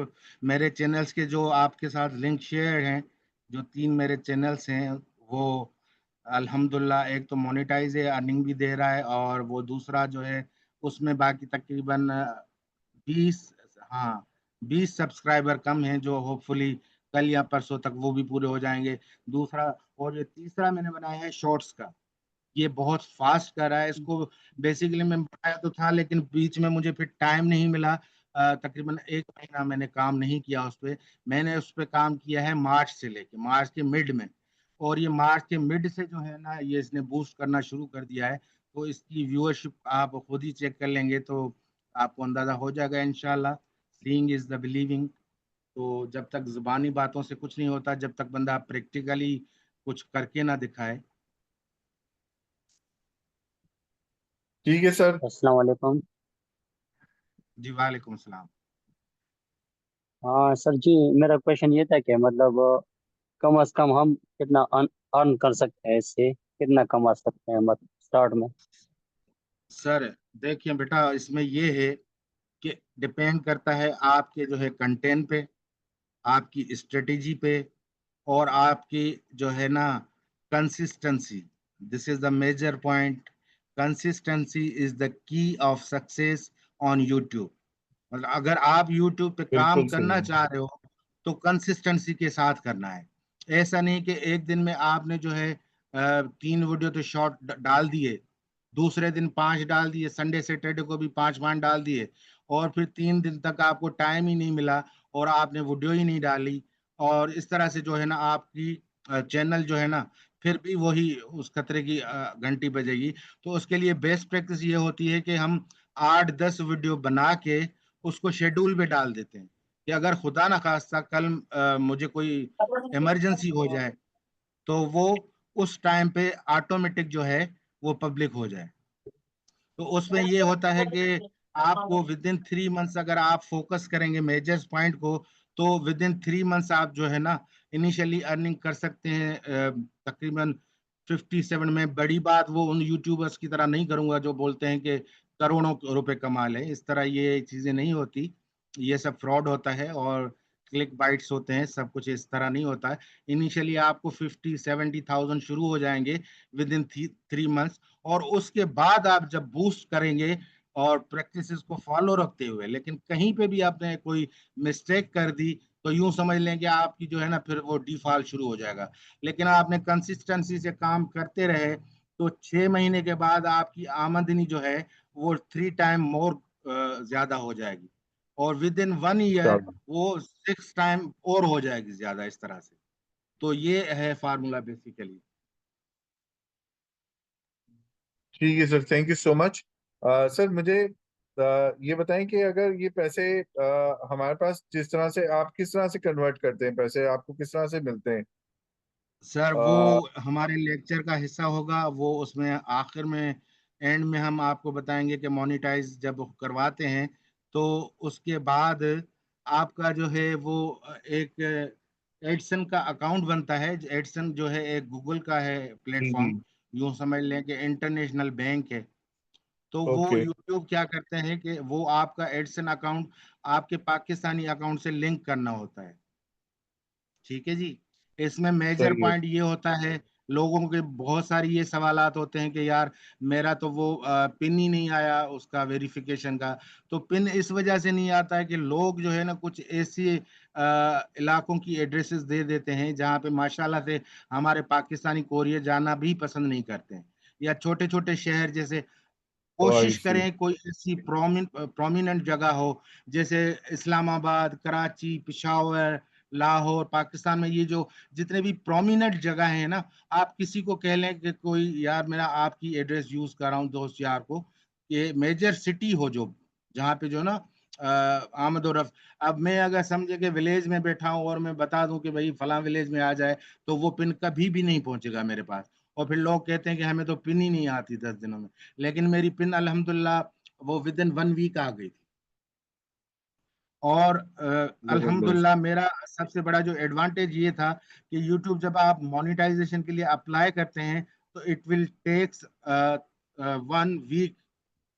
मेरे चैनल्स के जो आपके साथ लिंक शेयर हैं, जो 3 मेरे चैनल्स हैं वो अल्हम्दुलिल्लाह, एक तो मोनेटाइज है, अर्निंग भी दे रहा है, और वो दूसरा जो है उसमें बाकी तकरीबन 20, हाँ 20 सब्सक्राइबर कम हैं, जो होपफुली कल या परसों तक वो भी पूरे हो जाएंगे। दूसरा, और ये तीसरा मैंने बनाया है शॉर्ट्स का, ये बहुत फास्ट कर रहा है इसको। बेसिकली मैं बनाया तो था, लेकिन बीच में मुझे फिर टाइम नहीं मिला। तकरीबन 1 महीना मैंने काम नहीं किया उस पे। मैंने उस पे काम किया है मार्च से लेके मार्च के मिड में, और ये मार्च के मिड से जो है ना ये इसने बूस्ट करना शुरू कर दिया है। तो इसकी व्यूअरशिप आप खुद ही चेक कर लेंगे तो आपको अंदाजा हो जाएगा इंशाल्लाह। Seeing is the believing. तो जब तक जुबानी बातों से कुछ नहीं होता, जब तक बंदा प्रैक्टिकली कुछ करके ना दिखाए। ठीक है सर। अस्सलाम वालेकुम। जी वालेकुम सलाम। हाँ सर जी, मेरा क्वेश्चन ये था कि मतलब कम से कम हम कितना अर्न कर सकते हैं इससे, कितना कमा सकते हैं मतलब स्टार्ट में। सर देखिए बेटा, इसमें ये है कि डिपेंड करता है आपके जो है कंटेंट पे, आपकी स्ट्रेटेजी पे, और आपकी जो है ना consistency. This is the major point. Consistency is the key of success on YouTube. मतलब अगर आप यूट्यूब पे काम बिल्कुल सही करना है। चाह रहे हो तो कंसिस्टेंसी के साथ करना है। ऐसा नहीं कि एक दिन में आपने जो है 3 वीडियो तो शॉर्ट डाल दिए, दूसरे दिन 5 डाल दिए, संडे सैटरडे को भी 5 डाल दिए, और फिर 3 दिन तक आपको टाइम ही नहीं मिला और आपने वीडियो ही नहीं डाली, और इस तरह से जो है ना आपकी चैनल जो है ना फिर भी वही उस खतरे की घंटी बजेगी। तो उसके लिए बेस्ट प्रैक्टिस ये होती है कि हम 8-10 वीडियो बना के उसको शेड्यूल पे डाल देते हैं कि अगर खुदा ना खास्ता कल मुझे कोई इमरजेंसी हो जाए तो वो उस टाइम पे ऑटोमेटिक जो है वो पब्लिक हो जाए। तो उसमें ये होता है कि आपको विद इन 3 मंथ्स अगर आप फोकस करेंगे मेजर्स पॉइंट को, तो विद इन 3 मंथ्स आप जो है ना इनिशियली अर्निंग कर सकते हैं तकरीबन 57 में। बड़ी बात वो उन यूट्यूबर्स की तरह नहीं करूंगा जो बोलते हैं कि करोड़ों रुपए कमा लें, इस तरह ये चीजें नहीं होती। ये सब फ्रॉड होता है और क्लिक बाइट्स होते हैं, सब कुछ इस तरह नहीं होता है। इनिशियली आपको 50-70,000 शुरू हो जाएंगे विद इन 3 मंथ्स, और उसके बाद आप जब बूस्ट करेंगे और प्रैक्टिसेस को फॉलो रखते हुए, लेकिन कहीं पे भी आपने कोई मिस्टेक कर दी तो यूं समझ लें कि आपकी जो है ना फिर वो डिफॉल्ट शुरू हो जाएगा। लेकिन आपने कंसिस्टेंसी से काम करते रहे तो 6 महीने के बाद आपकी आमदनी जो है वो 3 टाइम मोर ज्यादा हो जाएगी, और विद इन 1 ईयर चलो, वो 6 टाइम और हो जाएगी ज्यादा, इस तरह से। तो ये है फार्मूला बेसिकली। ठीक है sir, thank you so much. Sir मुझे ये बताएं कि अगर ये पैसे हमारे पास, जिस तरह से आप किस तरह से कन्वर्ट करते हैं पैसे, आपको किस तरह से मिलते हैं? सर वो अ, हमारे लेक्चर का हिस्सा होगा, वो उसमें आखिर में एंड में हम आपको बताएंगे कि मोनेटाइज जब करवाते हैं तो उसके बाद आपका जो है वो एक एडसन का अकाउंट बनता है। एडसन जो है एक गूगल का है जी जी। प्लेटफॉर्म, यूं समझ लें कि इंटरनेशनल बैंक है। तो वो ओके। यूट्यूब क्या करते हैं कि वो आपका एडसन अकाउंट आपके पाकिस्तानी अकाउंट से लिंक करना होता है। ठीक है जी। इसमें मेजर सही है। पॉइंट ये होता है, लोगों के बहुत सारी ये सवालात होते हैं कि यार मेरा तो वो पिन ही नहीं आया उसका वेरिफिकेशन का। तो पिन इस वजह से नहीं आता है कि लोग जो है ना कुछ ऐसे इलाकों की एड्रेसेस दे देते हैं जहाँ पे माशाल्लाह से हमारे पाकिस्तानी कोरियर जाना भी पसंद नहीं करते हैं, या छोटे छोटे शहर जैसे ओ आई कोशिश सी। करें कोई ऐसी प्रोमिनेंट जगह हो, जैसे इस्लामाबाद, कराची, पिशावर, लाहौर, पाकिस्तान में ये जो जितने भी प्रोमिनेंट जगह हैं ना, आप किसी को कह लें कि कोई यार मेरा आपकी एड्रेस यूज कर रहा हूँ दोस्त यार को, ये मेजर सिटी हो जो जहाँ पे जो ना आमद और रफ्त। अब मैं अगर समझे कि विलेज में बैठा हूँ और मैं बता दूं कि भाई फला विलेज में आ जाए, तो वो पिन कभी भी नहीं पहुंचेगा मेरे पास। और फिर लोग कहते हैं कि हमें तो पिन ही नहीं आती 10 दिनों में। लेकिन मेरी पिन अल्हम्दुलिल्लाह वो विद इन 1 वीक आ गई थी। और जबरदस्त। अल्हम्दुलिल्लाह मेरा सबसे बड़ा जो एडवांटेज ये था कि यूट्यूब जब आप मोनेटाइजेशन के लिए अप्लाई करते हैं तो it will takes 1 week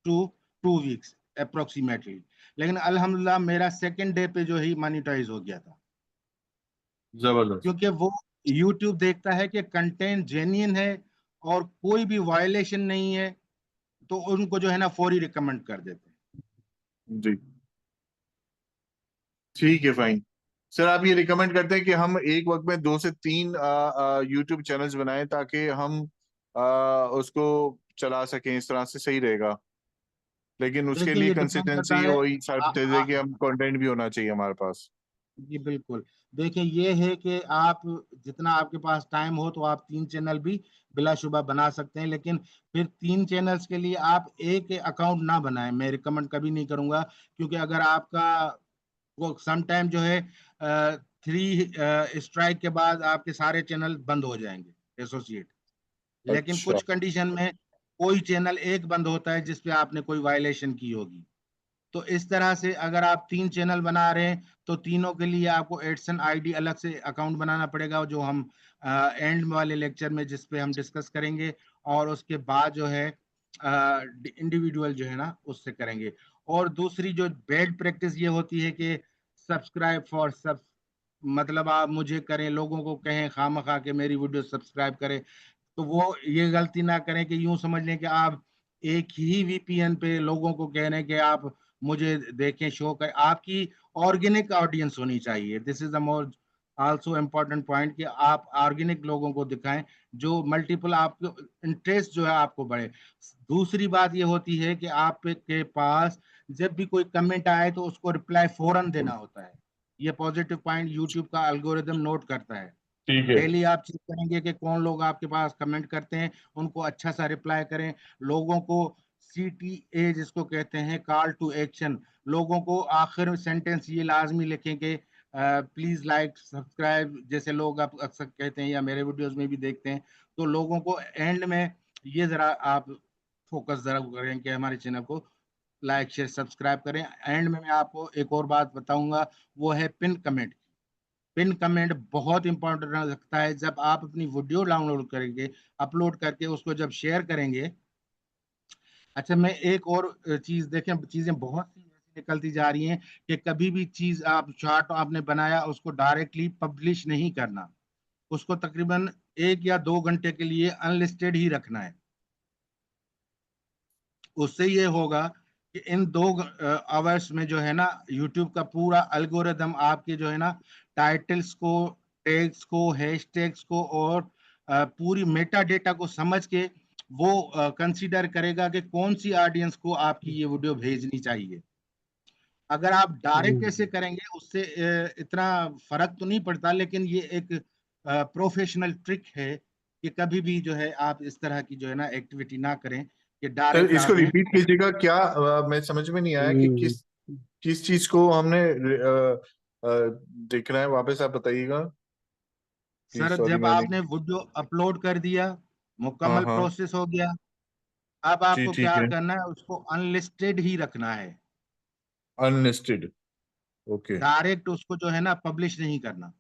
to 2 weeks approximately. लेकिन अल्हम्दुलिल्लाह मेरा सेकंड डे पे जो ही मोनेटाइज हो गया था, जबरदस्त। क्योंकि वो यूट्यूब देखता है कि कंटेंट जेन्युइन है और कोई भी वायलेशन नहीं है, तो उनको जो है ना फौरी रिकमेंड कर देते हैं। जी। ठीक है, फाइन। सर आप ये रिकमेंड करते हैं कि हम एक वक्त में 2 से 3 यूट्यूब चैनल्स बनाएं ताकि हम उसको चला सकें, इस तरह से सही रहेगा? लेकिन उसके देखिए लिए ये डिपेंड करता कंसिस्टेंसी, है वही सारी आ, चीजें आ, कि हम कंटेंट भी होना चाहिए हमारे पास। जी बिल्कुल। देखिए ये है कि आप जितना आपके पास टाइम हो तो आप 3 चैनल भी बिलाशुबा बना सकते हैं, लेकिन फिर 3 चैनल्स के लिए आप एक अकाउंट ना बनाएं, मैं रिकमेंड कभी नहीं करूंगा। क्योंकि अगर आपका वो सम टाइम जो है 3 स्ट्राइक के बाद आपके सारे चैनल बंद हो जाएंगे एसोसिएट। लेकिन अच्छा। कुछ कंडीशन में कोई चैनल एक बंद होता है जिसपे आपने कोई वायलेशन की होगी। तो इस तरह से अगर आप 3 चैनल बना रहे हैं तो तीनों के लिए आपको एडसन आईडी अलग से अकाउंट बनाना पड़ेगा, जो हम एंड वाले लेक्चर में जिस पे हम डिस्कस करेंगे। और उसके बाद जो है इंडिविजुअल जो है ना उससे करेंगे। और दूसरी जो बैड प्रैक्टिस ये होती है कि सब्सक्राइब फॉर सब, मतलब आप मुझे करें, लोगों को कहें खामखा के मेरी वीडियो सब्सक्राइब करें। तो वो ये गलती ना करें कि यूं समझ लें कि आप एक ही वीपीएन पे लोगों को कह रहे हैं कि आप मुझे देखें, शो करें। आपकी ऑर्गेनिक ऑडियंस होनी चाहिए, this is the more also important point, कि आप ऑर्गेनिक लोगों को दिखाएं जो मल्टीपल आपको इंटरेस्ट जो है आपको बढ़े। दूसरी बात ये होती है कि आपके पास जब भी कोई कमेंट आए तो उसको रिप्लाई फौरन देना होता है। ये पॉजिटिव पॉइंट यूट्यूब का एल्गोरिदम नोट करता है। ठीक है। डेली आप चेक करेंगे कि कौन लोग आपके पास कमेंट करते हैं, उनको अच्छा सा रिप्लाई करें। लोगों को CTA जिसको कहते हैं कॉल टू एक्शन, लोगों को आखिर में सेंटेंस ये लाजमी लिखें कि प्लीज लाइक सब्सक्राइब, जैसे लोग आप अक्सर कहते हैं या मेरे वीडियोस में भी देखते हैं। तो लोगों को एंड में ये जरा आप फोकस जरा करें कि हमारे चैनल को लाइक शेयर सब्सक्राइब करें। एंड में मैं आपको एक और बात बताऊंगा, वो है पिन कमेंट। पिन कमेंट बहुत इंपॉर्टेंट रखता है। जब आप अपनी वीडियो डाउनलोड करेंगे, अपलोड करके उसको जब शेयर करेंगे। अच्छा मैं एक और चीज देखें, चीजें बहुत सी ऐसी निकलती जा रही हैं कि कभी भी चीज आप चार्ट आपने बनाया उसको डायरेक्टली पब्लिश नहीं करना, उसको तकरीबन 1 या 2 घंटे के लिए अनलिस्टेड ही रखना है। उससे ये होगा कि इन 2 आवर्स में जो है ना यूट्यूब का पूरा एल्गोरिदम आपके जो है ना टाइटल्स को, टैग्स को, हैशटैग्स को और पूरी मेटा डेटा को समझ के वो कंसीडर करेगा कि कौन सी ऑडियंस को आपकी ये वीडियो भेजनी चाहिए। अगर आप जी। डायरेक्ट ऐसे करेंगे उससे इतना फर्क तो नहीं पड़ता, लेकिन ये एक प्रोफेशनल ट्रिक है कि कभी भी जो है आप इस तरह की जो है ना एक्टिविटी ना करें कि सर डायरेक्ट इसको आपने। रिपीट कीजिएगा क्या, मैं समझ में नहीं आया कि हम्म, किस किस चीज को हमने देखना है, वापस आप बताइएगा कि सर सॉरी जब मैंने। आपने वीडियो अपलोड कर दिया, हाँ मुकम्मल हाँ। प्रोसेस हो गया, अब जी आपको ठीक क्या है। करना है, उसको अनलिस्टेड ही रखना है। अनलिस्टेड। ओके। डायरेक्ट उसको जो है ना पब्लिश नहीं करना।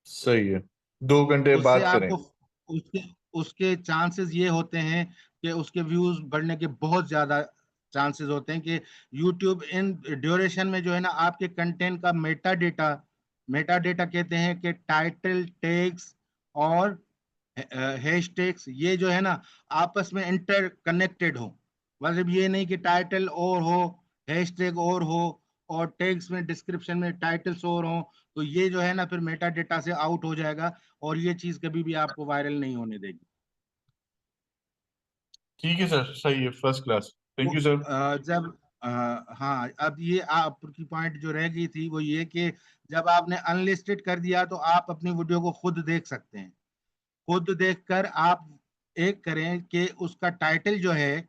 सही है। 2 घंटे उससे बाद करें। आपको उसके उसके चांसेस ये होते हैं कि उसके व्यूज बढ़ने के बहुत ज्यादा चांसेस होते हैं कि यूट्यूब इन ड्यूरेशन में जो है ना आपके कंटेंट का मेटा डेटा कहते हैं कि टाइटल टैग्स और हैशटैग्स, ये जो है ना आपस में इंटर कनेक्टेड हो। मतलब ये नहीं कि टाइटल और हो, हैशटैग और टैग्स में डिस्क्रिप्शन में टाइटल्स और हो, तो ये जो है ना फिर मेटा डेटा से आउट हो जाएगा और ये चीज कभी भी आपको वायरल नहीं होने देगी। ठीक है सर, सही है, फर्स्ट क्लास। तो थैंक यू सर। जब हाँ, अब ये आपकी पॉइंट जो रह गई थी वो ये कि जब आपने अनलिस्टेड कर दिया तो आप अपनी वीडियो को खुद देख सकते हैं। खुद देखकर आप एक करें कि उसका टाइटल जो है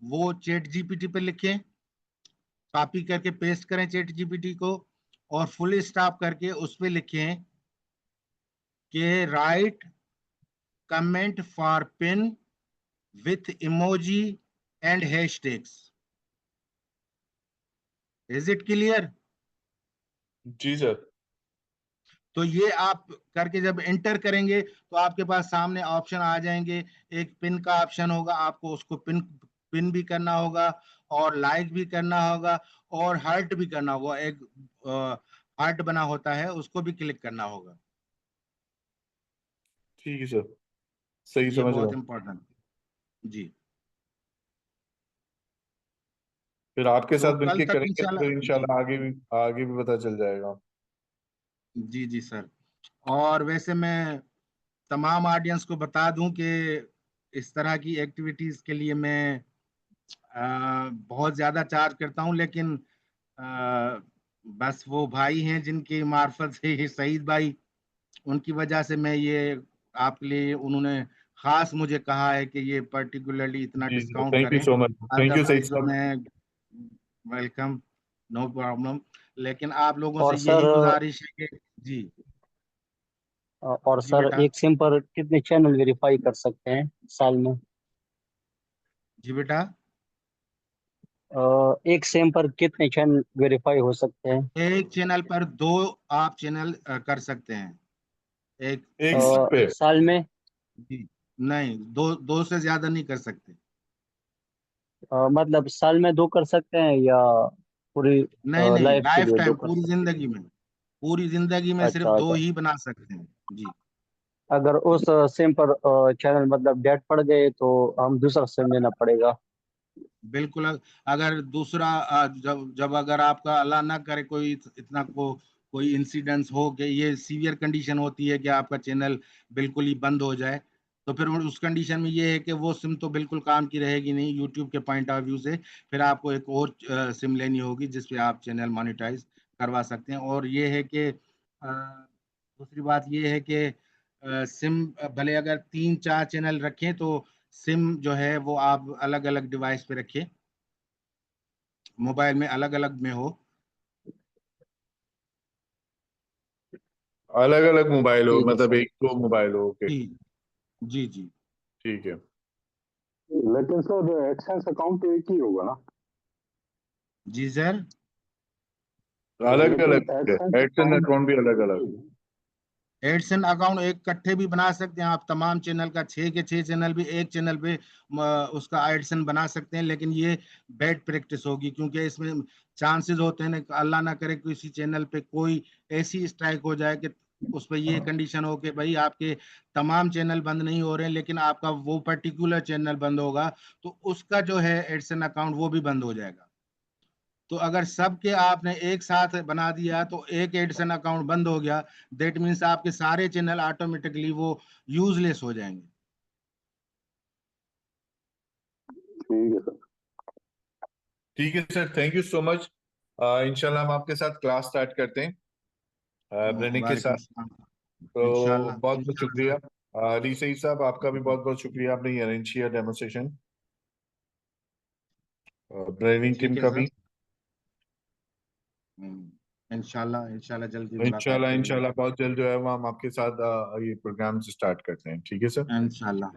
वो चैट जीपीटी पे लिखें, कॉपी करके पेस्ट करें चैट जीपीटी को, और फुल स्टॉप करके उस पे लिखें कि write comment for pin with emoji and hashtags. Is it clear? जी सर। तो ये आप करके जब एंटर करेंगे तो आपके पास सामने ऑप्शन आ जाएंगे। एक पिन का ऑप्शन होगा, आपको उसको पिन पिन भी करना होगा और लाइक भी करना होगा और हार्ट भी करना होगा। एक हार्ट बना होता है, उसको भी क्लिक करना होगा। ठीक है सर, सही ये समझ रहा बहुत हूँ। इंपॉर्टेंट। जी। फिर आपके तो साथ कल मिलके तक करेंगे तो इंशाल्लाह। फिर जी इंशाल्लाह आगे भी पता चल जाएगा। जी जी सर। और वैसे मैं तमाम ऑडियंस को बता दूं कि इस तरह की एक्टिविटीज के लिए मैं बहुत ज्यादा चार्ज करता हूं, लेकिन अ, बस वो भाई हैं जिनकी मार्फत से ये सईद भाई, उनकी वजह से मैं ये आपके लिए उन्होंने खास मुझे कहा है कि ये पर्टिकुलरली इतना जी सर, डिस्काउंट थैंक यू करें। सो मच, थैंक यू सही अदरवाइज तो साहब। मैं वेलकम, नो प्रॉब्लम। लेकिन आप लोगों से और यही सर गुजारिश है कि जी। और जी सर बेटा। एक सिम पर कितने चैनल वेरीफाई कर सकते हैं साल में? जी बेटा। एक सिम पर कितने चैनल वेरीफाई हो सकते हैं? एक चैनल पर दो आप चैनल कर सकते हैं। एक एक साल पे? साल में? जी, नहीं, दो दो से ज्यादा नहीं कर सकते। मतलब साल में दो कर सकते हैं या पूरी नहीं नहीं, लाइफ के लाइफ लिए दो टाइम, कर सकते पूरी जिंदगी में हैं? सिर्फ अच्छा दो अच्छा। ही बना सकते हैं। जी। अगर उस सिम पर चैनल मतलब डेट पड़ गए तो हम दूसरा सिम लेना पड़ेगा? बिल्कुल। अगर दूसरा जब जब अगर आपका अल्लाह ना करे कोई इतना कोई इंसिडेंस हो कि ये सीवियर कंडीशन होती है कि आपका चैनल बिल्कुल ही बंद हो जाए, तो फिर उस कंडीशन में ये है कि वो सिम तो बिल्कुल काम की रहेगी नहीं यूट्यूब के पॉइंट ऑफ व्यू से। फिर आपको एक और सिम लेनी होगी जिस पे आप चैनल मोनेटाइज करवा सकते हैं। और ये है कि दूसरी बात ये है कि सिम भले अगर 3 4 चैनल रखें तो सिम जो है वो आप अलग अलग डिवाइस पे रखें, मोबाइल में अलग अलग में हो। अलग अलग मोबाइल हो, ठीक है मतलब सर। एक दो मोबाइल हो? ओके। जी जी जी। ठीक है। लेकिन सर एडसेंस अकाउंट तो एक ही होगा ना? जी सर। अलग लेकिन अलग एडसेंस एडसन अकाउंट अकाउंट भी अलग अलग? एडसन अकाउंट एक इकट्ठे भी बना सकते हैं आप, तमाम चैनल का 6 के 6 चैनल भी एक चैनल पे उसका एडसन बना सकते हैं। लेकिन ये बैड प्रैक्टिस होगी क्योंकि इसमें चांसेस होते हैं ना, अल्लाह ना करे किसी चैनल पे कोई ऐसी स्ट्राइक हो जाए कि उस पर ये कंडीशन हो कि भाई आपके तमाम चैनल बंद नहीं हो रहे हैं लेकिन आपका वो पर्टिकुलर चैनल बंद होगा, तो उसका जो है एडसन अकाउंट वो भी बंद हो जाएगा। तो अगर सबके आपने एक साथ बना दिया तो एक एडिशन अकाउंट बंद हो गया, दैट मीन्स आपके सारे चैनल ऑटोमेटिकली वो यूजलेस हो जाएंगे। ठीक है सर। ठीक है sir, thank you so much. इंशाल्लाह हम आपके साथ क्लास स्टार्ट करते हैं। ब्रेनिंग के वालेकुम साथ। सलाम। तो इंशाल्लाह बहुत बहुत शुक्रिया। अली सईद साहब, आपका भी बहुत बहुत शुक्रिया, आपने ये अरेंज किया डेमोस्ट्रेशन। ब्रेनिंग टीम ठीक है का सर। भी इंशाल्लाह इंशाल्लाह जल्दी मुलाकात इंशाल्लाह करेंगे। इंशाल्लाह बहुत जल्द जो है वो हम आपके साथ ये प्रोग्राम स्टार्ट करते हैं। ठीक है सर। इंशाल्लाह।